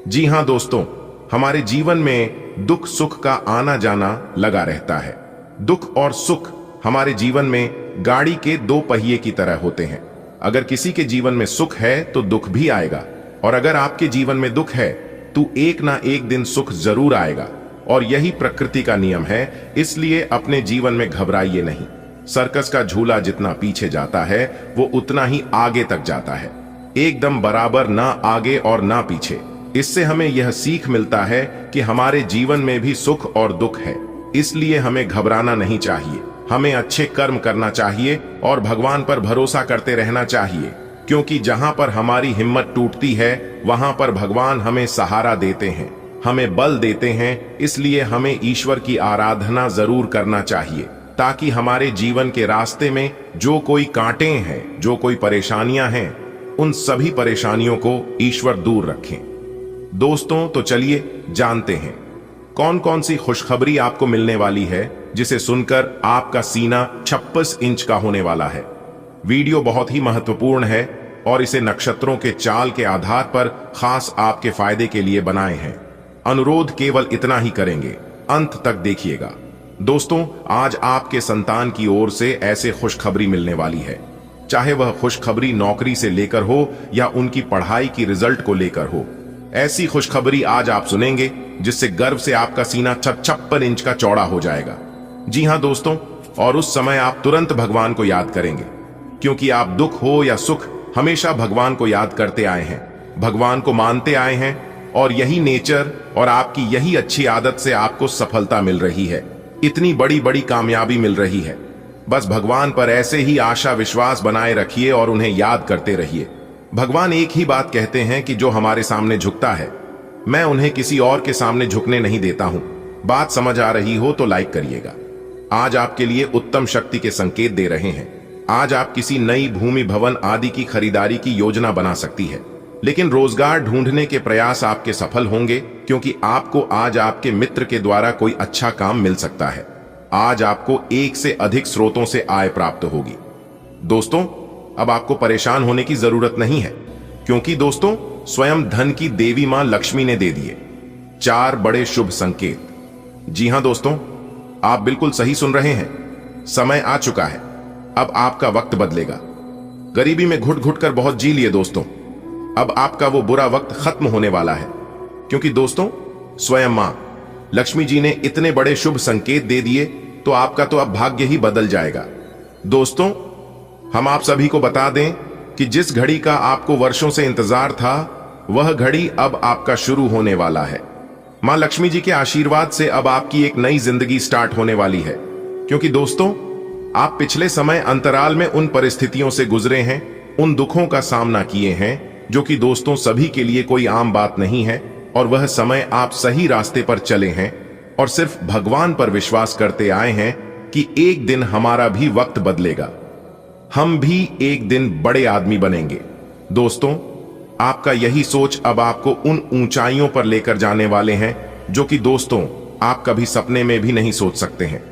A: जी हां दोस्तों, हमारे जीवन में दुख सुख का आना जाना लगा रहता है। दुख और सुख हमारे जीवन में गाड़ी के दो पहिए की तरह होते हैं। अगर किसी के जीवन में सुख है तो दुख भी आएगा, और अगर आपके जीवन में दुख है तो एक ना एक दिन सुख जरूर आएगा। और यही प्रकृति का नियम है, इसलिए अपने जीवन में घबराइए नहीं। सर्कस का झूला जितना पीछे जाता है वो उतना ही आगे तक जाता है, एकदम बराबर, ना आगे और ना पीछे। इससे हमें यह सीख मिलता है कि हमारे जीवन में भी सुख और दुख है, इसलिए हमें घबराना नहीं चाहिए। हमें अच्छे कर्म करना चाहिए और भगवान पर भरोसा करते रहना चाहिए, क्योंकि जहां पर हमारी हिम्मत टूटती है वहां पर भगवान हमें सहारा देते हैं, हमें बल देते हैं। इसलिए हमें ईश्वर की आराधना जरूर करना चाहिए, ताकि हमारे जीवन के रास्ते में जो कोई कांटे हैं, जो कोई परेशानियां हैं, उन सभी परेशानियों को ईश्वर दूर रखें। दोस्तों, तो चलिए जानते हैं कौन कौन सी खुशखबरी आपको मिलने वाली है, जिसे सुनकर आपका सीना 26 इंच का होने वाला है। वीडियो बहुत ही महत्वपूर्ण है और इसे नक्षत्रों के चाल के आधार पर खास आपके फायदे के लिए बनाए हैं। अनुरोध केवल इतना ही करेंगे, अंत तक देखिएगा। दोस्तों, आज आपके संतान की ओर से ऐसे खुशखबरी मिलने वाली है, चाहे वह खुशखबरी नौकरी से लेकर हो या उनकी पढ़ाई की रिजल्ट को लेकर हो। ऐसी खुशखबरी आज आप सुनेंगे जिससे गर्व से आपका सीना 56 इंच का चौड़ा हो जाएगा। जी हां दोस्तों, और उस समय आप तुरंत भगवान को याद करेंगे, क्योंकि आप दुख हो या सुख हमेशा भगवान को याद करते आए हैं, भगवान को मानते आए हैं, और यही नेचर और आपकी यही अच्छी आदत से आपको सफलता मिल रही है, इतनी बड़ी बड़ी कामयाबी मिल रही है। बस भगवान पर ऐसे ही आशा विश्वास बनाए रखिए और उन्हें याद करते रहिए। भगवान एक ही बात कहते हैं कि जो हमारे सामने झुकता है, मैं उन्हें किसी और के सामने झुकने नहीं देता हूं। बात समझ आ रही हो तो लाइक करिएगा। आज आपके लिए उत्तम शक्ति के संकेत दे रहे हैं। आज आप किसी नई भूमि भवन आदि की खरीदारी की योजना बना सकती है, लेकिन रोजगार ढूंढने के प्रयास आपके सफल होंगे, क्योंकि आपको आज आपके मित्र के द्वारा कोई अच्छा काम मिल सकता है। आज आपको एक से अधिक स्रोतों से आय प्राप्त होगी। दोस्तों, अब आपको परेशान होने की जरूरत नहीं है, क्योंकि दोस्तों स्वयं धन की देवी मां लक्ष्मी ने दे दिए 4 बड़े शुभ संकेत। जी हां दोस्तों, आप बिल्कुल सही सुन रहे हैं। समय आ चुका है, अब आपका वक्त बदलेगा। गरीबी में घुट घुट कर बहुत जी लिए दोस्तों, अब आपका वो बुरा वक्त खत्म होने वाला है, क्योंकि दोस्तों स्वयं मां लक्ष्मी जी ने इतने बड़े शुभ संकेत दे दिए, तो आपका तो अब भाग्य ही बदल जाएगा। दोस्तों, हम आप सभी को बता दें कि जिस घड़ी का आपको वर्षों से इंतजार था, वह घड़ी अब आपका शुरू होने वाला है। मां लक्ष्मी जी के आशीर्वाद से अब आपकी एक नई जिंदगी स्टार्ट होने वाली है, क्योंकि दोस्तों आप पिछले समय अंतराल में उन परिस्थितियों से गुजरे हैं, उन दुखों का सामना किए हैं, जो कि दोस्तों सभी के लिए कोई आम बात नहीं है। और वह समय आप सही रास्ते पर चले हैं और सिर्फ भगवान पर विश्वास करते आए हैं कि एक दिन हमारा भी वक्त बदलेगा, हम भी एक दिन बड़े आदमी बनेंगे। दोस्तों, आपका यही सोच अब आपको उन ऊंचाइयों पर लेकर जाने वाले हैं जो कि दोस्तों आप कभी सपने में भी नहीं सोच सकते हैं।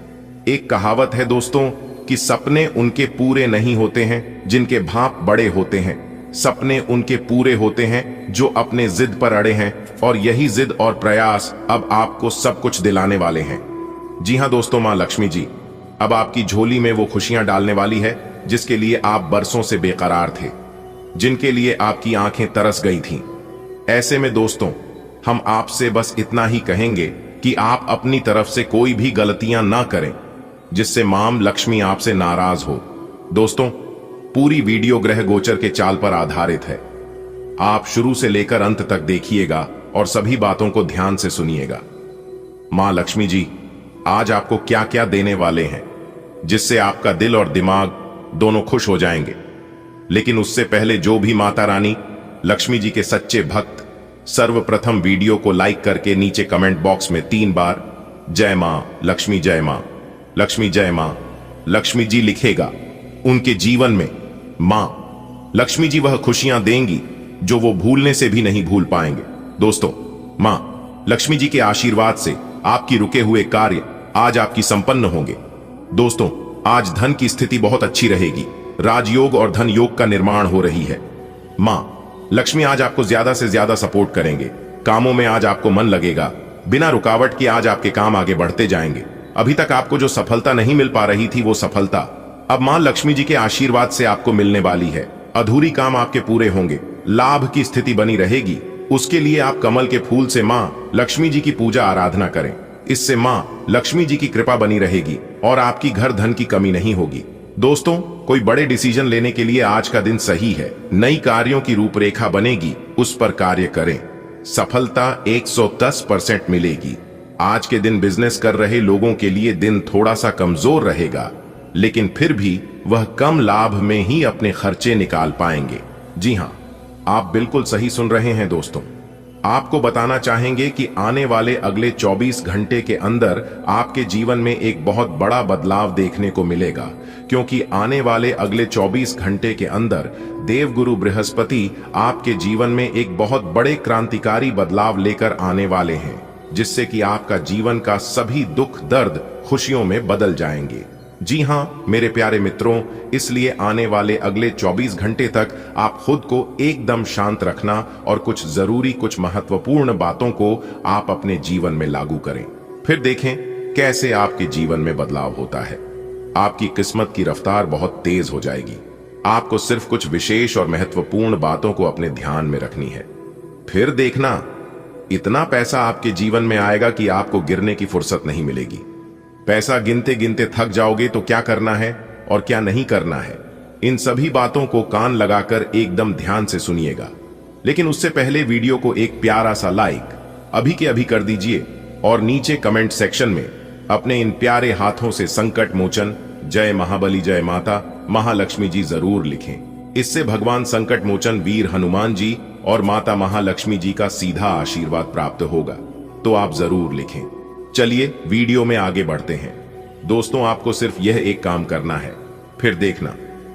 A: एक कहावत है दोस्तों कि सपने उनके पूरे नहीं होते हैं जिनके भांप बड़े होते हैं। सपने उनके पूरे होते हैं जो अपने जिद पर अड़े हैं, और यही जिद और प्रयास अब आपको सब कुछ दिलाने वाले हैं। जी हां दोस्तों, मां लक्ष्मी जी अब आपकी झोली में वो खुशियां डालने वाली है जिसके लिए आप बरसों से बेकरार थे, जिनके लिए आपकी आंखें तरस गई थीं। ऐसे में दोस्तों, हम आपसे बस इतना ही कहेंगे कि आप अपनी तरफ से कोई भी गलतियां ना करें जिससे मां लक्ष्मी आपसे नाराज हो। दोस्तों, पूरी वीडियो ग्रह गोचर के चाल पर आधारित है। आप शुरू से लेकर अंत तक देखिएगा और सभी बातों को ध्यान से सुनिएगा। मां लक्ष्मी जी आज आपको क्या क्या देने वाले हैं जिससे आपका दिल और दिमाग दोनों खुश हो जाएंगे। लेकिन उससे पहले जो भी माता रानी लक्ष्मी जी के सच्चे भक्त सर्वप्रथम वीडियो को लाइक करके नीचे कमेंट बॉक्स में 3 बार जय मां लक्ष्मी, जय मां लक्ष्मी, जय मां लक्ष्मी जी लिखेगा, उनके जीवन में मां लक्ष्मी जी वह खुशियां देंगी जो वो भूलने से भी नहीं भूल पाएंगे। दोस्तों, मां लक्ष्मी जी के आशीर्वाद से आपकी रुके हुए कार्य आज आपकी संपन्न होंगे। दोस्तों, आज धन की स्थिति बहुत अच्छी रहेगी। राजयोग और धन योग का निर्माण हो रही है। मां लक्ष्मी आज आपको ज्यादा से ज्यादा सपोर्ट करेंगे। कामों में आज आपको मन लगेगा। बिना रुकावट के आज आपके काम आगे बढ़ते जाएंगे। अभी तक आपको जो सफलता नहीं मिल पा रही थी वो सफलता अब मां लक्ष्मी जी के आशीर्वाद से आपको मिलने वाली है। अधूरी काम आपके पूरे होंगे। लाभ की स्थिति बनी रहेगी। उसके लिए आप कमल के फूल से मां लक्ष्मी जी की पूजा आराधना करें। इससे मां लक्ष्मी जी की कृपा बनी रहेगी और आपकी घर धन की कमी नहीं होगी। दोस्तों, कोई बड़े डिसीजन लेने के लिए आज का दिन सही है। नई कार्यों की रूपरेखा बनेगी, उस पर कार्य करें। सफलता 110% मिलेगी। आज के दिन बिजनेस कर रहे लोगों के लिए दिन थोड़ा सा कमजोर रहेगा, लेकिन फिर भी वह कम लाभ में ही अपने खर्चे निकाल पाएंगे। जी हां, आप बिल्कुल सही सुन रहे हैं दोस्तों। आपको बताना चाहेंगे कि आने वाले अगले 24 घंटे के अंदर आपके जीवन में एक बहुत बड़ा बदलाव देखने को मिलेगा, क्योंकि आने वाले अगले 24 घंटे के अंदर देवगुरु बृहस्पति आपके जीवन में एक बहुत बड़े क्रांतिकारी बदलाव लेकर आने वाले हैं, जिससे कि आपका जीवन का सभी दुख दर्द खुशियों में बदल जाएंगे। जी हां मेरे प्यारे मित्रों, इसलिए आने वाले अगले 24 घंटे तक आप खुद को एकदम शांत रखना और कुछ जरूरी, कुछ महत्वपूर्ण बातों को आप अपने जीवन में लागू करें। फिर देखें कैसे आपके जीवन में बदलाव होता है। आपकी किस्मत की रफ्तार बहुत तेज हो जाएगी। आपको सिर्फ कुछ विशेष और महत्वपूर्ण बातों को अपने ध्यान में रखनी है। फिर देखना, इतना पैसा आपके जीवन में आएगा कि आपको गिरने की फुर्सत नहीं मिलेगी। पैसा गिनते गिनते थक जाओगे तो क्या करना है और क्या नहीं करना है, इन सभी बातों को कान लगाकर एकदम ध्यान से सुनिएगा। लेकिन उससे पहले वीडियो को एक प्यारा सा लाइक अभी के अभी कर दीजिए और नीचे कमेंट सेक्शन में अपने इन प्यारे हाथों से संकट मोचन जय महाबली जय माता महालक्ष्मी जी जरूर लिखें। इससे भगवान संकट मोचन वीर हनुमान जी और माता महालक्ष्मी जी का सीधा आशीर्वाद प्राप्त होगा। तो आप जरूर लिखें। चलिए वीडियो में आगे बढ़ते हैं। दोस्तों, आपको सिर्फ यह एक काम करना है, फिर देखना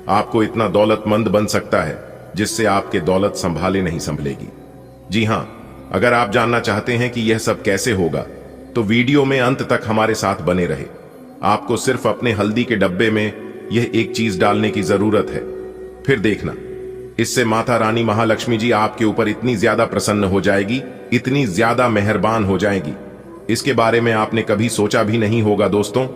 A: आपको इतना दौलतमंद बन सकता है जिससे आपके दौलत संभाले नहीं संभलेगी। जी हां, अगर आप जानना चाहते हैं कि यह सब कैसे होगा तो वीडियो में अंत तक हमारे साथ बने रहे। आपको सिर्फ अपने हल्दी के डब्बे में यह एक चीज डालने की जरूरत है, फिर देखना इससे माता रानी महालक्ष्मी जी आपके ऊपर इतनी ज्यादा प्रसन्न हो जाएगी, इतनी ज्यादा मेहरबान हो जाएगी, इसके बारे में आपने कभी सोचा भी नहीं होगा। दोस्तों,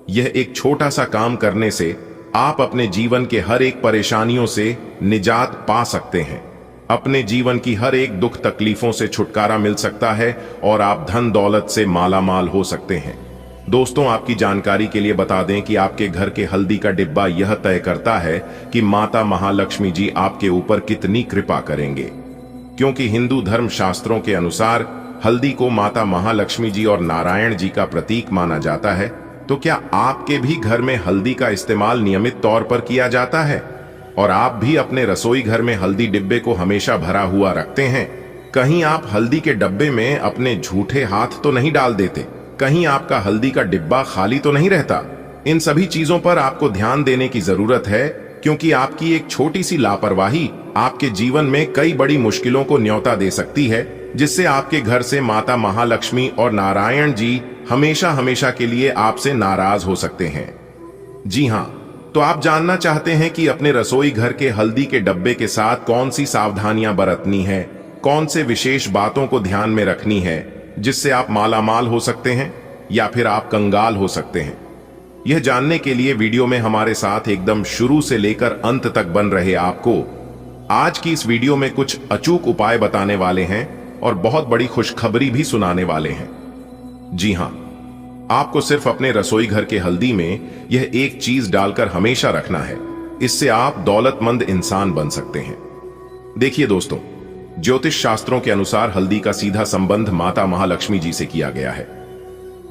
A: यह एक छोटा सा काम करने से आप अपने जीवन के हर एक परेशानियों से निजात पा सकते हैं। अपने जीवन की हर एक दुख तकलीफों से छुटकारा मिल सकता है और आप धन दौलत से मालामाल हो सकते हैं। दोस्तों, आपकी जानकारी के लिए बता दें कि आपके घर के हल्दी का डिब्बा यह तय करता है कि माता महालक्ष्मी जी आपके ऊपर कितनी कृपा करेंगे। क्योंकि हिंदू धर्म शास्त्रों के अनुसार हल्दी को माता महालक्ष्मी जी और नारायण जी का प्रतीक माना जाता है, तो क्या आपके भी घर में हल्दी का इस्तेमाल नियमित तौर पर किया जाता है और आप भी अपने रसोई घर में हल्दी डिब्बे को हमेशा भरा हुआ रखते हैं? कहीं आप हल्दी के डब्बे में अपने झूठे हाथ तो नहीं डाल देते? कहीं आपका हल्दी का डिब्बा खाली तो नहीं रहता? इन सभी चीजों पर आपको ध्यान देने की जरूरत है, क्योंकि आपकी एक छोटी सी लापरवाही आपके जीवन में कई बड़ी मुश्किलों को न्योता दे सकती है, जिससे आपके घर से माता महालक्ष्मी और नारायण जी हमेशा हमेशा के लिए आपसे नाराज हो सकते हैं। जी हां, तो आप जानना चाहते हैं कि अपने रसोई घर के हल्दी के डब्बे के साथ कौन सी सावधानियां बरतनी है, कौन से विशेष बातों को ध्यान में रखनी है जिससे आप मालामाल हो सकते हैं या फिर आप कंगाल हो सकते हैं। यह जानने के लिए वीडियो में हमारे साथ एकदम शुरू से लेकर अंत तक बन रहे। आपको आज की इस वीडियो में कुछ अचूक उपाय बताने वाले हैं और बहुत बड़ी खुशखबरी भी सुनाने वाले हैं। जी हां, आपको सिर्फ अपने रसोई घर के हल्दी में यह एक चीज डालकर हमेशा रखना है। इससे आप दौलतमंद इंसान बन सकते हैं। देखिए दोस्तों, ज्योतिष शास्त्रों के अनुसार हल्दी का सीधा संबंध माता महालक्ष्मी जी से किया गया है।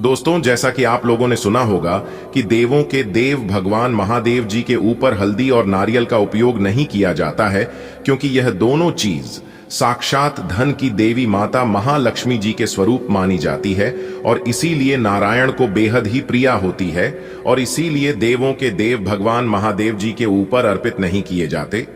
A: दोस्तों, जैसा कि आप लोगों ने सुना होगा कि देवों के देव भगवान महादेव जी के ऊपर हल्दी और नारियल का उपयोग नहीं किया जाता है, क्योंकि यह दोनों चीज साक्षात धन की देवी माता महालक्ष्मी जी के स्वरूप मानी जाती है और इसीलिए नारायण को बेहद ही प्रिया होती है और इसीलिए देवों के देव भगवान महादेव जी के ऊपर अर्पित नहीं किए जाते।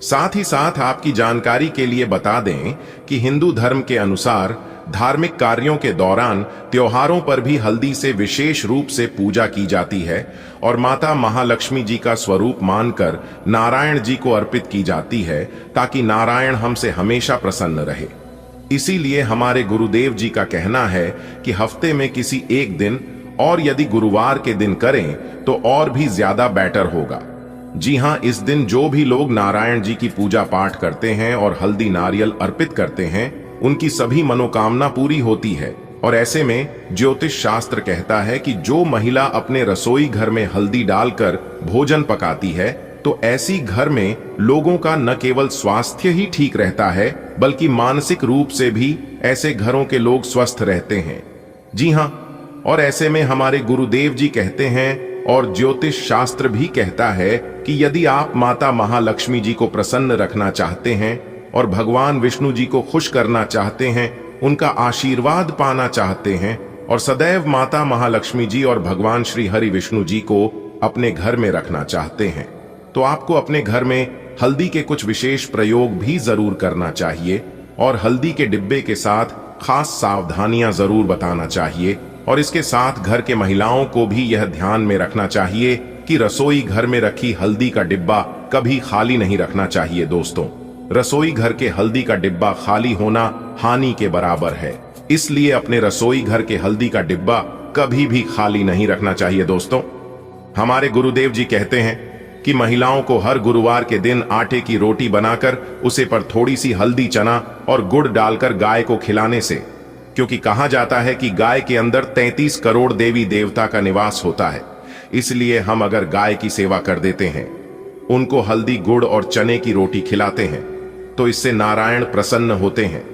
A: साथ ही साथ आपकी जानकारी के लिए बता दें कि हिंदू धर्म के अनुसार धार्मिक कार्यों के दौरान त्योहारों पर भी हल्दी से विशेष रूप से पूजा की जाती है और माता महालक्ष्मी जी का स्वरूप मानकर नारायण जी को अर्पित की जाती है, ताकि नारायण हमसे हमेशा प्रसन्न रहे। इसीलिए हमारे गुरुदेव जी का कहना है कि हफ्ते में किसी एक दिन, और यदि गुरुवार के दिन करें तो और भी ज्यादा बेटर होगा। जी हां, इस दिन जो भी लोग नारायण जी की पूजा पाठ करते हैं और हल्दी नारियल अर्पित करते हैं, उनकी सभी मनोकामना पूरी होती है। और ऐसे में ज्योतिष शास्त्र कहता है कि जो महिला अपने रसोई घर में हल्दी डालकर भोजन पकाती है, तो ऐसी घर में लोगों का न केवल स्वास्थ्य ही ठीक रहता है, बल्कि मानसिक रूप से भी ऐसे घरों के लोग स्वस्थ रहते हैं। जी हां, और ऐसे में हमारे गुरुदेव जी कहते हैं और ज्योतिष शास्त्र भी कहता है कि यदि आप माता महालक्ष्मी जी को प्रसन्न रखना चाहते हैं और भगवान विष्णु जी को खुश करना चाहते हैं, उनका आशीर्वाद पाना चाहते हैं और सदैव माता महालक्ष्मी जी और भगवान श्री हरि विष्णु जी को अपने घर में रखना चाहते हैं, तो आपको अपने घर में हल्दी के कुछ विशेष प्रयोग भी जरूर करना चाहिए और हल्दी के डिब्बे के साथ खास सावधानियां जरूर बताना चाहिए। और इसके साथ घर के महिलाओं को भी यह ध्यान में रखना चाहिए कि रसोई घर में रखी हल्दी का डिब्बा कभी खाली नहीं रखना चाहिए। दोस्तों, रसोई घर के हल्दी का डिब्बा खाली होना हानि के बराबर है, इसलिए अपने रसोई घर के हल्दी का डिब्बा कभी भी खाली नहीं रखना चाहिए। दोस्तों, हमारे गुरुदेव जी कहते हैं कि महिलाओं को हर गुरुवार के दिन आटे की रोटी बनाकर उसे पर थोड़ी सी हल्दी, चना और गुड़ डालकर गाय को खिलाने से, क्योंकि कहा जाता है कि गाय के अंदर 33 करोड़ देवी देवता का निवास होता है। इसलिए हम अगर गाय की सेवा कर देते हैं, उनको हल्दी, गुड़ और चने की रोटी खिलाते हैं, तो इससे नारायण प्रसन्न होते हैं,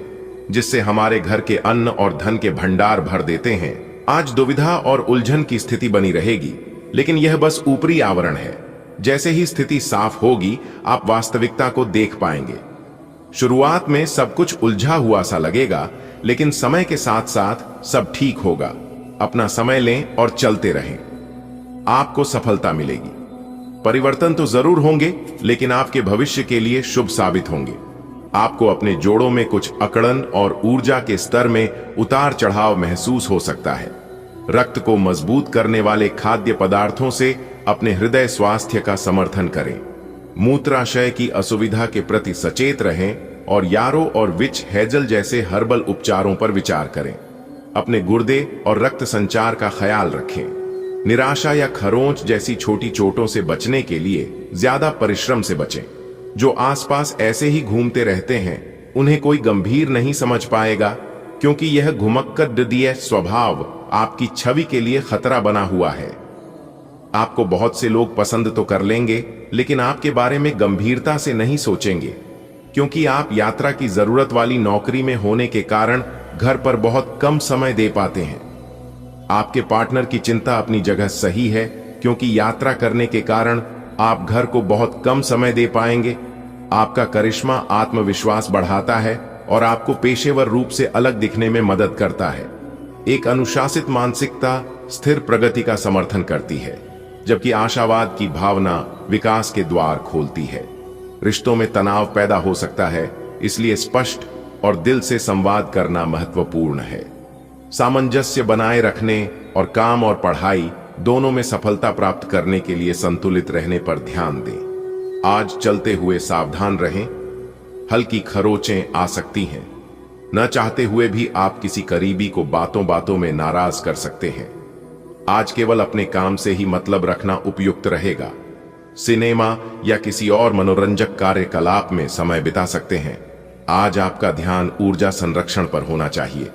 A: जिससे हमारे घर के अन्न और धन के भंडार भर देते हैं। आज दुविधा और उलझन की स्थिति बनी रहेगी, लेकिन यह बस ऊपरी आवरण है। जैसे ही स्थिति साफ होगी, आप वास्तविकता को देख पाएंगे। शुरुआत में सब कुछ उलझा हुआ सा लगेगा, लेकिन समय के साथ साथ सब ठीक होगा। अपना समय लें और चलते रहें, आपको सफलता मिलेगी। परिवर्तन तो जरूर होंगे, लेकिन आपके भविष्य के लिए शुभ साबित होंगे। आपको अपने जोड़ों में कुछ अकड़न और ऊर्जा के स्तर में उतार चढ़ाव महसूस हो सकता है। रक्त को मजबूत करने वाले खाद्य पदार्थों से अपने हृदय स्वास्थ्य का समर्थन करें। मूत्राशय की असुविधा के प्रति सचेत रहें और यारो और विच हेजल जैसे हर्बल उपचारों पर विचार करें। अपने गुर्दे और रक्त संचार का ख्याल रखें। निराशा या खरोंच जैसी छोटी चोटों से बचने के लिए ज्यादा परिश्रम से बचें। जो आसपास ऐसे ही घूमते रहते हैं, उन्हें कोई गंभीर नहीं समझ पाएगा, क्योंकि यह घुमक्कड़ स्वभाव आपकी छवि के लिए खतरा बना हुआ है। आपको बहुत से लोग पसंद तो कर लेंगे, लेकिन आपके बारे में गंभीरता से नहीं सोचेंगे, क्योंकि आप यात्रा की जरूरत वाली नौकरी में होने के कारण घर पर बहुत कम समय दे पाते हैं। आपके पार्टनर की चिंता अपनी जगह सही है, क्योंकि यात्रा करने के कारण आप घर को बहुत कम समय दे पाएंगे। आपका करिश्मा आत्मविश्वास बढ़ाता है और आपको पेशेवर रूप से अलग दिखने में मदद करता है। एक अनुशासित मानसिकता स्थिर प्रगति का समर्थन करती है, जबकि आशावाद की भावना विकास के द्वार खोलती है। रिश्तों में तनाव पैदा हो सकता है, इसलिए स्पष्ट और दिल से संवाद करना महत्वपूर्ण है। सामंजस्य बनाए रखने और काम और पढ़ाई दोनों में सफलता प्राप्त करने के लिए संतुलित रहने पर ध्यान दें। आज चलते हुए सावधान रहें, हल्की खरोंचें आ सकती हैं। न चाहते हुए भी आप किसी करीबी को बातों बातों में नाराज कर सकते हैं। आज केवल अपने काम से ही मतलब रखना उपयुक्त रहेगा। सिनेमा या किसी और मनोरंजक कार्यकलाप में समय बिता सकते हैं। आज आपका ध्यान ऊर्जा संरक्षण पर होना चाहिए।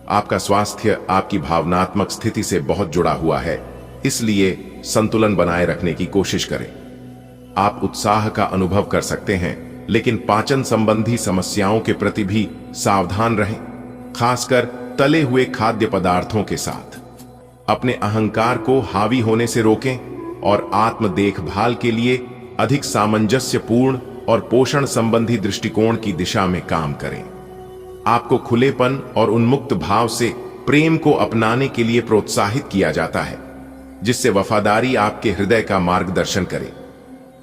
A: आपका स्वास्थ्य आपकी भावनात्मक स्थिति से बहुत जुड़ा हुआ है, इसलिए संतुलन बनाए रखने की कोशिश करें। आप उत्साह का अनुभव कर सकते हैं, लेकिन पाचन संबंधी समस्याओं के प्रति भी सावधान रहें, खासकर तले हुए खाद्य पदार्थों के साथ। अपने अहंकार को हावी होने से रोकें और आत्म देखभाल के लिए अधिक सामंजस्यपूर्ण और पोषण संबंधी दृष्टिकोण की दिशा में काम करें। आपको खुलेपन और उन्मुक्त भाव से प्रेम को अपनाने के लिए प्रोत्साहित किया जाता है, जिससे वफादारी आपके हृदय का मार्गदर्शन करे।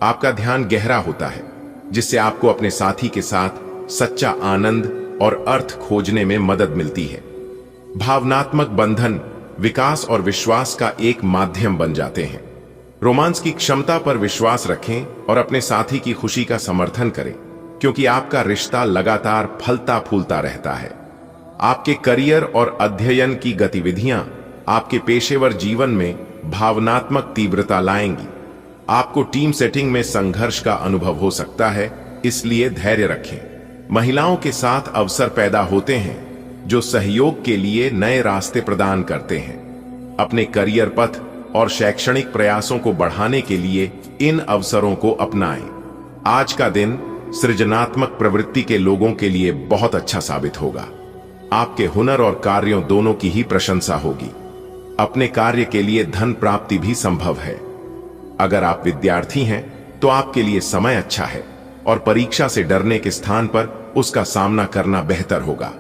A: आपका ध्यान गहरा होता है, जिससे आपको अपने साथी के साथ सच्चा आनंद और अर्थ खोजने में मदद मिलती है। भावनात्मक बंधन विकास और विश्वास का एक माध्यम बन जाते हैं। रोमांस की क्षमता पर विश्वास रखें और अपने साथी की खुशी का समर्थन करें, क्योंकि आपका रिश्ता लगातार फलता फूलता रहता है। आपके करियर और अध्ययन की गतिविधियां आपके पेशेवर जीवन में भावनात्मक तीव्रता लाएंगी। आपको टीम सेटिंग में संघर्ष का अनुभव हो सकता है, इसलिए धैर्य रखें। महिलाओं के साथ अवसर पैदा होते हैं जो सहयोग के लिए नए रास्ते प्रदान करते हैं। अपने करियर पथ और शैक्षणिक प्रयासों को बढ़ाने के लिए इन अवसरों को अपनाएं। आज का दिन सृजनात्मक प्रवृत्ति के लोगों के लिए बहुत अच्छा साबित होगा। आपके हुनर और कार्यों दोनों की ही प्रशंसा होगी। अपने कार्य के लिए धन प्राप्ति भी संभव है। अगर आप विद्यार्थी हैं तो आपके लिए समय अच्छा है और परीक्षा से डरने के स्थान पर उसका सामना करना बेहतर होगा।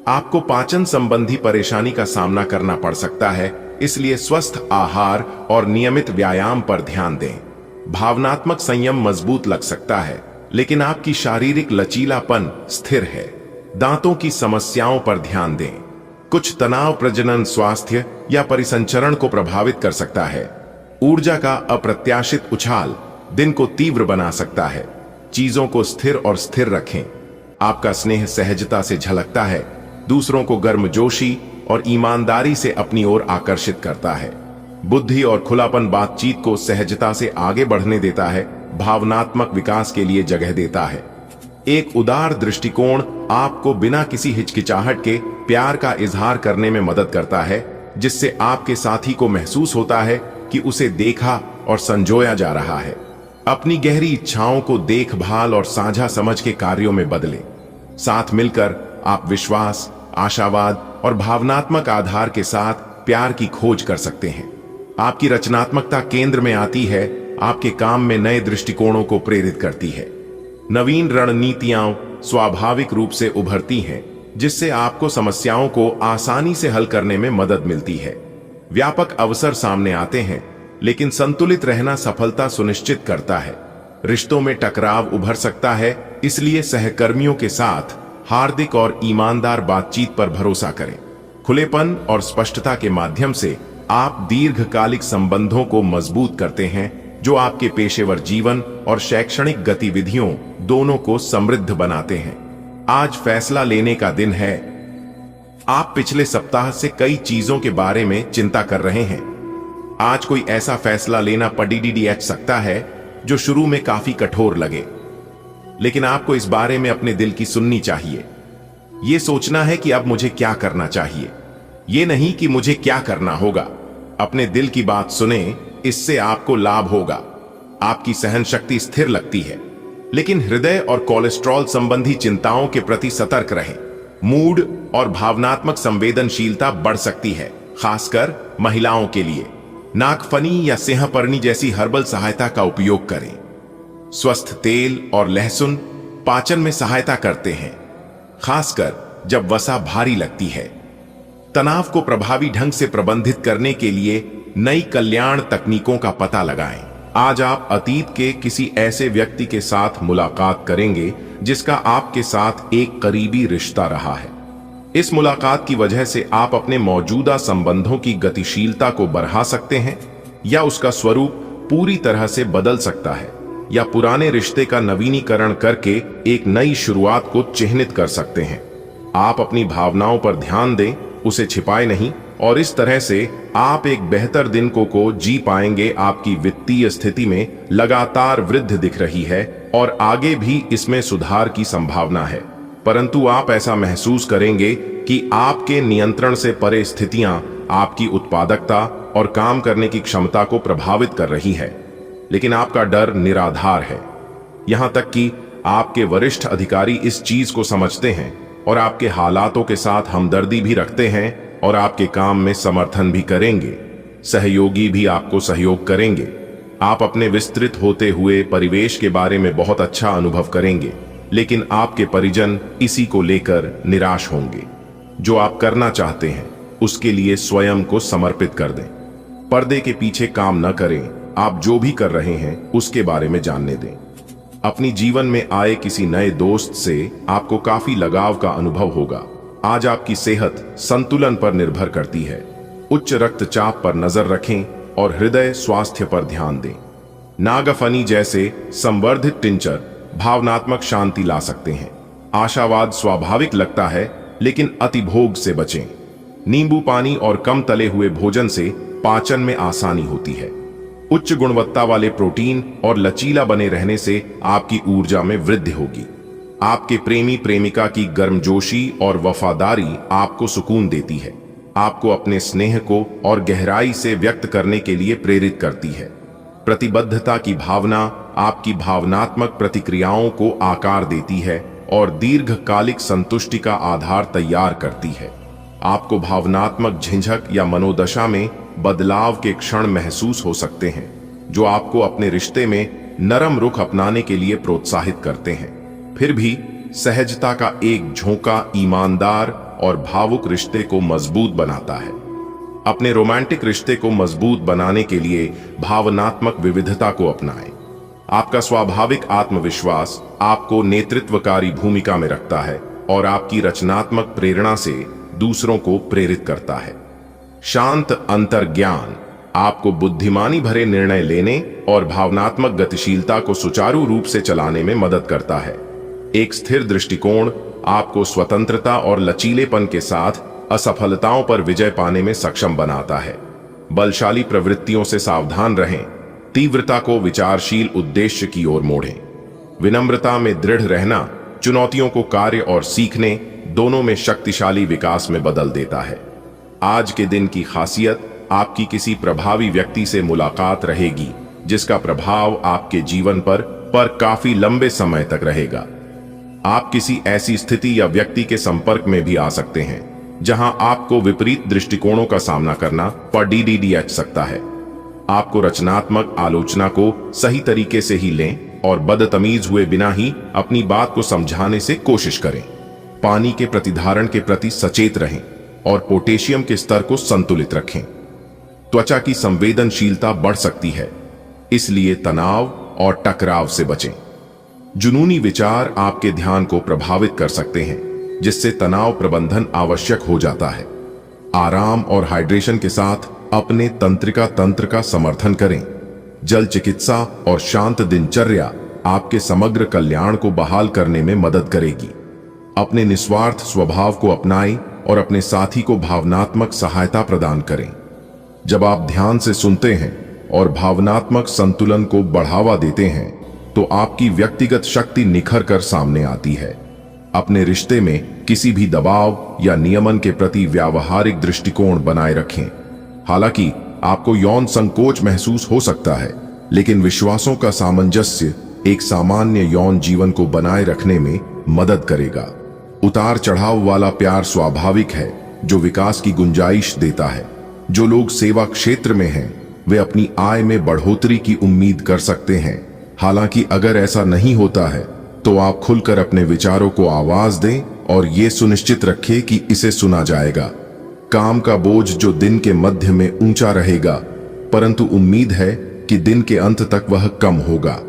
A: आपको पाचन संबंधी परेशानी का सामना करना पड़ सकता है, इसलिए स्वस्थ आहार और नियमित व्यायाम पर ध्यान दें। भावनात्मक संयम मजबूत लग सकता है, लेकिन आपकी शारीरिक लचीलापन स्थिर है। दांतों की समस्याओं पर ध्यान दें। कुछ तनाव प्रजनन, स्वास्थ्य या परिसंचरण को प्रभावित कर सकता है। ऊर्जा का अप्रत्याशित उछाल दिन को तीव्र बना सकता है। चीजों को स्थिर और स्थिर रखें। आपका स्नेह सहजता से झलकता है, दूसरों को गर्मजोशी और ईमानदारी से अपनी ओर आकर्षित करता है। बुद्धि और खुलापन बातचीत को सहजता से आगे बढ़ने देता है, भावनात्मक विकास के लिए जगह देता है। एक उदार दृष्टिकोण आपको बिना किसी हिचकिचाहट के प्यार का इजहार करने में मदद करता है, जिससे आपके साथी को महसूस होता है कि उसे देखा और संजोया जा रहा है। अपनी गहरी इच्छाओं को देखभाल और साझा समझ के कार्यों में बदलें। साथ मिलकर आप विश्वास, आशावाद और भावनात्मक आधार के साथ प्यार की खोज कर सकते हैं। आपकी रचनात्मकता केंद्र में आती है, आपके काम में नए दृष्टिकोणों को प्रेरित करती है। नवीन रणनीतियां स्वाभाविक रूप से उभरती हैं, जिससे आपको समस्याओं को आसानी से हल करने में मदद मिलती है। व्यापक अवसर सामने आते हैं, लेकिन संतुलित रहना सफलता सुनिश्चित करता है। रिश्तों में टकराव उभर सकता है, इसलिए सहकर्मियों के साथ हार्दिक और ईमानदार बातचीत पर भरोसा करें। खुलेपन और स्पष्टता के माध्यम से आप दीर्घकालिक संबंधों को मजबूत करते हैं, जो आपके पेशेवर जीवन और शैक्षणिक गतिविधियों दोनों को समृद्ध बनाते हैं। आज फैसला लेने का दिन है। आप पिछले सप्ताह से कई चीजों के बारे में चिंता कर रहे हैं। आज कोई ऐसा फैसला लेना पड़ सकता है जो शुरू में काफी कठोर लगे, लेकिन आपको इस बारे में अपने दिल की सुननी चाहिए। यह सोचना है कि अब मुझे क्या करना चाहिए, यह नहीं कि मुझे क्या करना होगा। अपने दिल की बात सुने, इससे आपको लाभ होगा। आपकी सहन शक्ति स्थिर लगती है, लेकिन हृदय और कोलेस्ट्रॉल संबंधी चिंताओं के प्रति सतर्क रहें। मूड और भावनात्मक संवेदनशीलता बढ़ सकती है, खासकर महिलाओं के लिए। नागफनी या सिंहपर्णी जैसी हर्बल सहायता का उपयोग करें। स्वस्थ तेल और लहसुन पाचन में सहायता करते हैं, खासकर जब वसा भारी लगती है। तनाव को प्रभावी ढंग से प्रबंधित करने के लिए नई कल्याण तकनीकों का पता लगाएं। आज आप अतीत के किसी ऐसे व्यक्ति के साथ मुलाकात करेंगे जिसका आपके साथ एक करीबी रिश्ता रहा है। इस मुलाकात की वजह से आप अपने मौजूदा संबंधों की गतिशीलता को बढ़ा सकते हैं, या उसका स्वरूप पूरी तरह से बदल सकता है, या पुराने रिश्ते का नवीनीकरण करके एक नई शुरुआत को चिह्नित कर सकते हैं। आप अपनी भावनाओं पर ध्यान दें, उसे छिपाए नहीं, और इस तरह से आप एक बेहतर दिन को जी पाएंगे। आपकी वित्तीय स्थिति में लगातार वृद्धि दिख रही है और आगे भी इसमें सुधार की संभावना है, परंतु आप ऐसा महसूस करेंगे कि आपके नियंत्रण से परे स्थितियां आपकी उत्पादकता और काम करने की क्षमता को प्रभावित कर रही है। लेकिन आपका डर निराधार है। यहां तक कि आपके वरिष्ठ अधिकारी इस चीज को समझते हैं और आपके हालातों के साथ हमदर्दी भी रखते हैं और आपके काम में समर्थन भी करेंगे। सहयोगी भी आपको सहयोग करेंगे। आप अपने विस्तृत होते हुए परिवेश के बारे में बहुत अच्छा अनुभव करेंगे, लेकिन आपके परिजन इसी को लेकर निराश होंगे। जो आप करना चाहते हैं उसके लिए स्वयं को समर्पित कर दें। पर्दे के पीछे काम न करें। आप जो भी कर रहे हैं उसके बारे में जानने दें। अपनी जीवन में आए किसी नए दोस्त से आपको काफी लगाव का अनुभव होगा। आज आपकी सेहत संतुलन पर निर्भर करती है। उच्च रक्तचाप पर नजर रखें और हृदय स्वास्थ्य पर ध्यान दें। नागफनी जैसे संवर्धित टिंचर भावनात्मक शांति ला सकते हैं। आशावाद स्वाभाविक लगता है, लेकिन अतिभोग से बचें। नींबू पानी और कम तले हुए भोजन से पाचन में आसानी होती है। उच्च गुणवत्ता वाले प्रोटीन और लचीला बने रहने से आपकी ऊर्जा में वृद्धि होगी। आपके प्रेमी प्रेमिका की गर्मजोशी और वफादारी आपको सुकून देती है, आपको अपने स्नेह को और गहराई से व्यक्त करने के लिए प्रेरित करती है। प्रतिबद्धता की भावना आपकी भावनात्मक प्रतिक्रियाओं को आकार देती है और दीर्घकालिक संतुष्टि का आधार तैयार करती है। आपको भावनात्मक झिझक या मनोदशा में बदलाव के क्षण महसूस हो सकते हैं, जो आपको अपने रिश्ते में नरम रुख अपनाने के लिए प्रोत्साहित करते हैं। फिर भी सहजता का एक झोंका ईमानदार और भावुक रिश्ते को मजबूत बनाता है। अपने रोमांटिक रिश्ते को मजबूत बनाने के लिए भावनात्मक विविधता को अपनाएं। आपका स्वाभाविक आत्मविश्वास आपको नेतृत्वकारी भूमिका में रखता है और आपकी रचनात्मक प्रेरणा से दूसरों को प्रेरित करता है। शांत अंतर्ज्ञान आपको बुद्धिमानी भरे निर्णय लेने और भावनात्मक गतिशीलता को सुचारू रूप से चलाने में मदद करता है। एक स्थिर दृष्टिकोण आपको स्वतंत्रता और लचीलेपन के साथ असफलताओं पर विजय पाने में सक्षम बनाता है। बलशाली प्रवृत्तियों से सावधान रहें। तीव्रता को विचारशील उद्देश्य की ओर मोड़ें। विनम्रता में दृढ़ रहना चुनौतियों को कार्य और सीखने दोनों में शक्तिशाली विकास में बदल देता है। आज के दिन की खासियत आपकी किसी प्रभावी व्यक्ति से मुलाकात रहेगी, जिसका प्रभाव आपके जीवन पर काफी लंबे समय तक रहेगा। आप किसी ऐसी स्थिति या व्यक्ति के संपर्क में भी आ सकते हैं जहां आपको विपरीत दृष्टिकोणों का सामना करना पड़ सकता है। आपको रचनात्मक आलोचना को सही तरीके से ही लें और बदतमीज हुए बिना ही अपनी बात को समझाने से कोशिश करें। पानी के प्रतिधारण के प्रति सचेत रहें और पोटेशियम के स्तर को संतुलित रखें। त्वचा की संवेदनशीलता बढ़ सकती है, इसलिए तनाव और टकराव से बचें। जुनूनी विचार आपके ध्यान को प्रभावित कर सकते हैं, जिससे तनाव प्रबंधन आवश्यक हो जाता है। आराम और हाइड्रेशन के साथ अपने तंत्रिका तंत्र का समर्थन करें। जल चिकित्सा और शांत दिनचर्या आपके समग्र कल्याण को बहाल करने में मदद करेगी। अपने निस्वार्थ स्वभाव को अपनाएं और अपने साथी को भावनात्मक सहायता प्रदान करें। जब आप ध्यान से सुनते हैं और भावनात्मक संतुलन को बढ़ावा देते हैं, तो आपकी व्यक्तिगत शक्ति निखर कर सामने आती है। अपने रिश्ते में किसी भी दबाव या नियमन के प्रति व्यावहारिक दृष्टिकोण बनाए रखें। हालांकि आपको यौन संकोच महसूस हो सकता है, लेकिन विश्वासों का सामंजस्य एक सामान्य यौन जीवन को बनाए रखने में मदद करेगा। उतार चढ़ाव वाला प्यार स्वाभाविक है, जो विकास की गुंजाइश देता है। जो लोग सेवा क्षेत्र में हैं, वे अपनी आय में बढ़ोतरी की उम्मीद कर सकते हैं। हालांकि अगर ऐसा नहीं होता है, तो आप खुलकर अपने विचारों को आवाज दें और ये सुनिश्चित रखें कि इसे सुना जाएगा। काम का बोझ जो दिन के मध्य में ऊंचा रहेगा, परंतु उम्मीद है कि दिन के अंत तक वह कम होगा।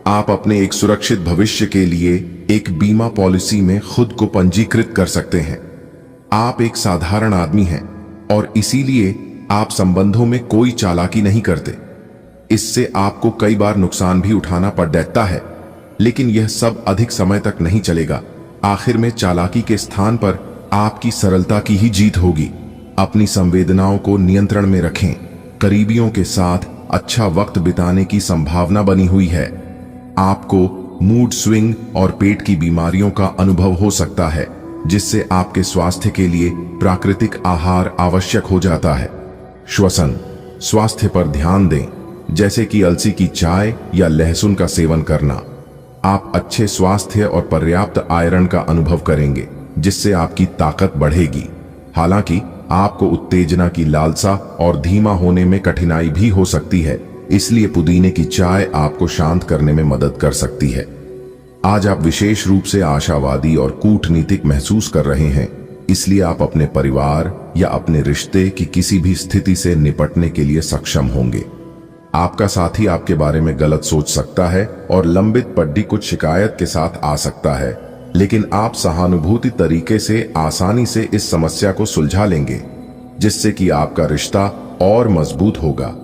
A: आप अपने एक सुरक्षित भविष्य के लिए एक बीमा पॉलिसी में खुद को पंजीकृत कर सकते हैं। आप एक साधारण आदमी हैं और इसीलिए आप संबंधों में कोई चालाकी नहीं करते। इससे आपको कई बार नुकसान भी उठाना पड़ जाता है, लेकिन यह सब अधिक समय तक नहीं चलेगा। आखिर में चालाकी के स्थान पर आपकी सरलता की ही जीत होगी। अपनी संवेदनाओं को नियंत्रण में रखें। करीबियों के साथ अच्छा वक्त बिताने की संभावना बनी हुई है। आपको मूड स्विंग और पेट की बीमारियों का अनुभव हो सकता है, जिससे आपके स्वास्थ्य के लिए प्राकृतिक आहार आवश्यक हो जाता है। श्वसन, स्वास्थ्य पर ध्यान दें, जैसे कि अलसी की चाय या लहसुन का सेवन करना। आप अच्छे स्वास्थ्य और पर्याप्त आयरन का अनुभव करेंगे, जिससे आपकी ताकत बढ़ेगी। हालांकि आपको उत्तेजना की लालसा और धीमा होने में कठिनाई भी हो सकती है, इसलिए पुदीने की चाय आपको शांत करने में मदद कर सकती है। आज आप विशेष रूप से आशावादी और कूटनीतिक महसूस कर रहे हैं, इसलिए आप अपने परिवार या अपने रिश्ते की किसी भी स्थिति से निपटने के लिए सक्षम होंगे। आपका साथी आपके बारे में गलत सोच सकता है और लंबित पड़ी कुछ शिकायत के साथ आ सकता है, लेकिन आप सहानुभूति तरीके से आसानी से इस समस्या को सुलझा लेंगे, जिससे कि आपका रिश्ता और मजबूत होगा।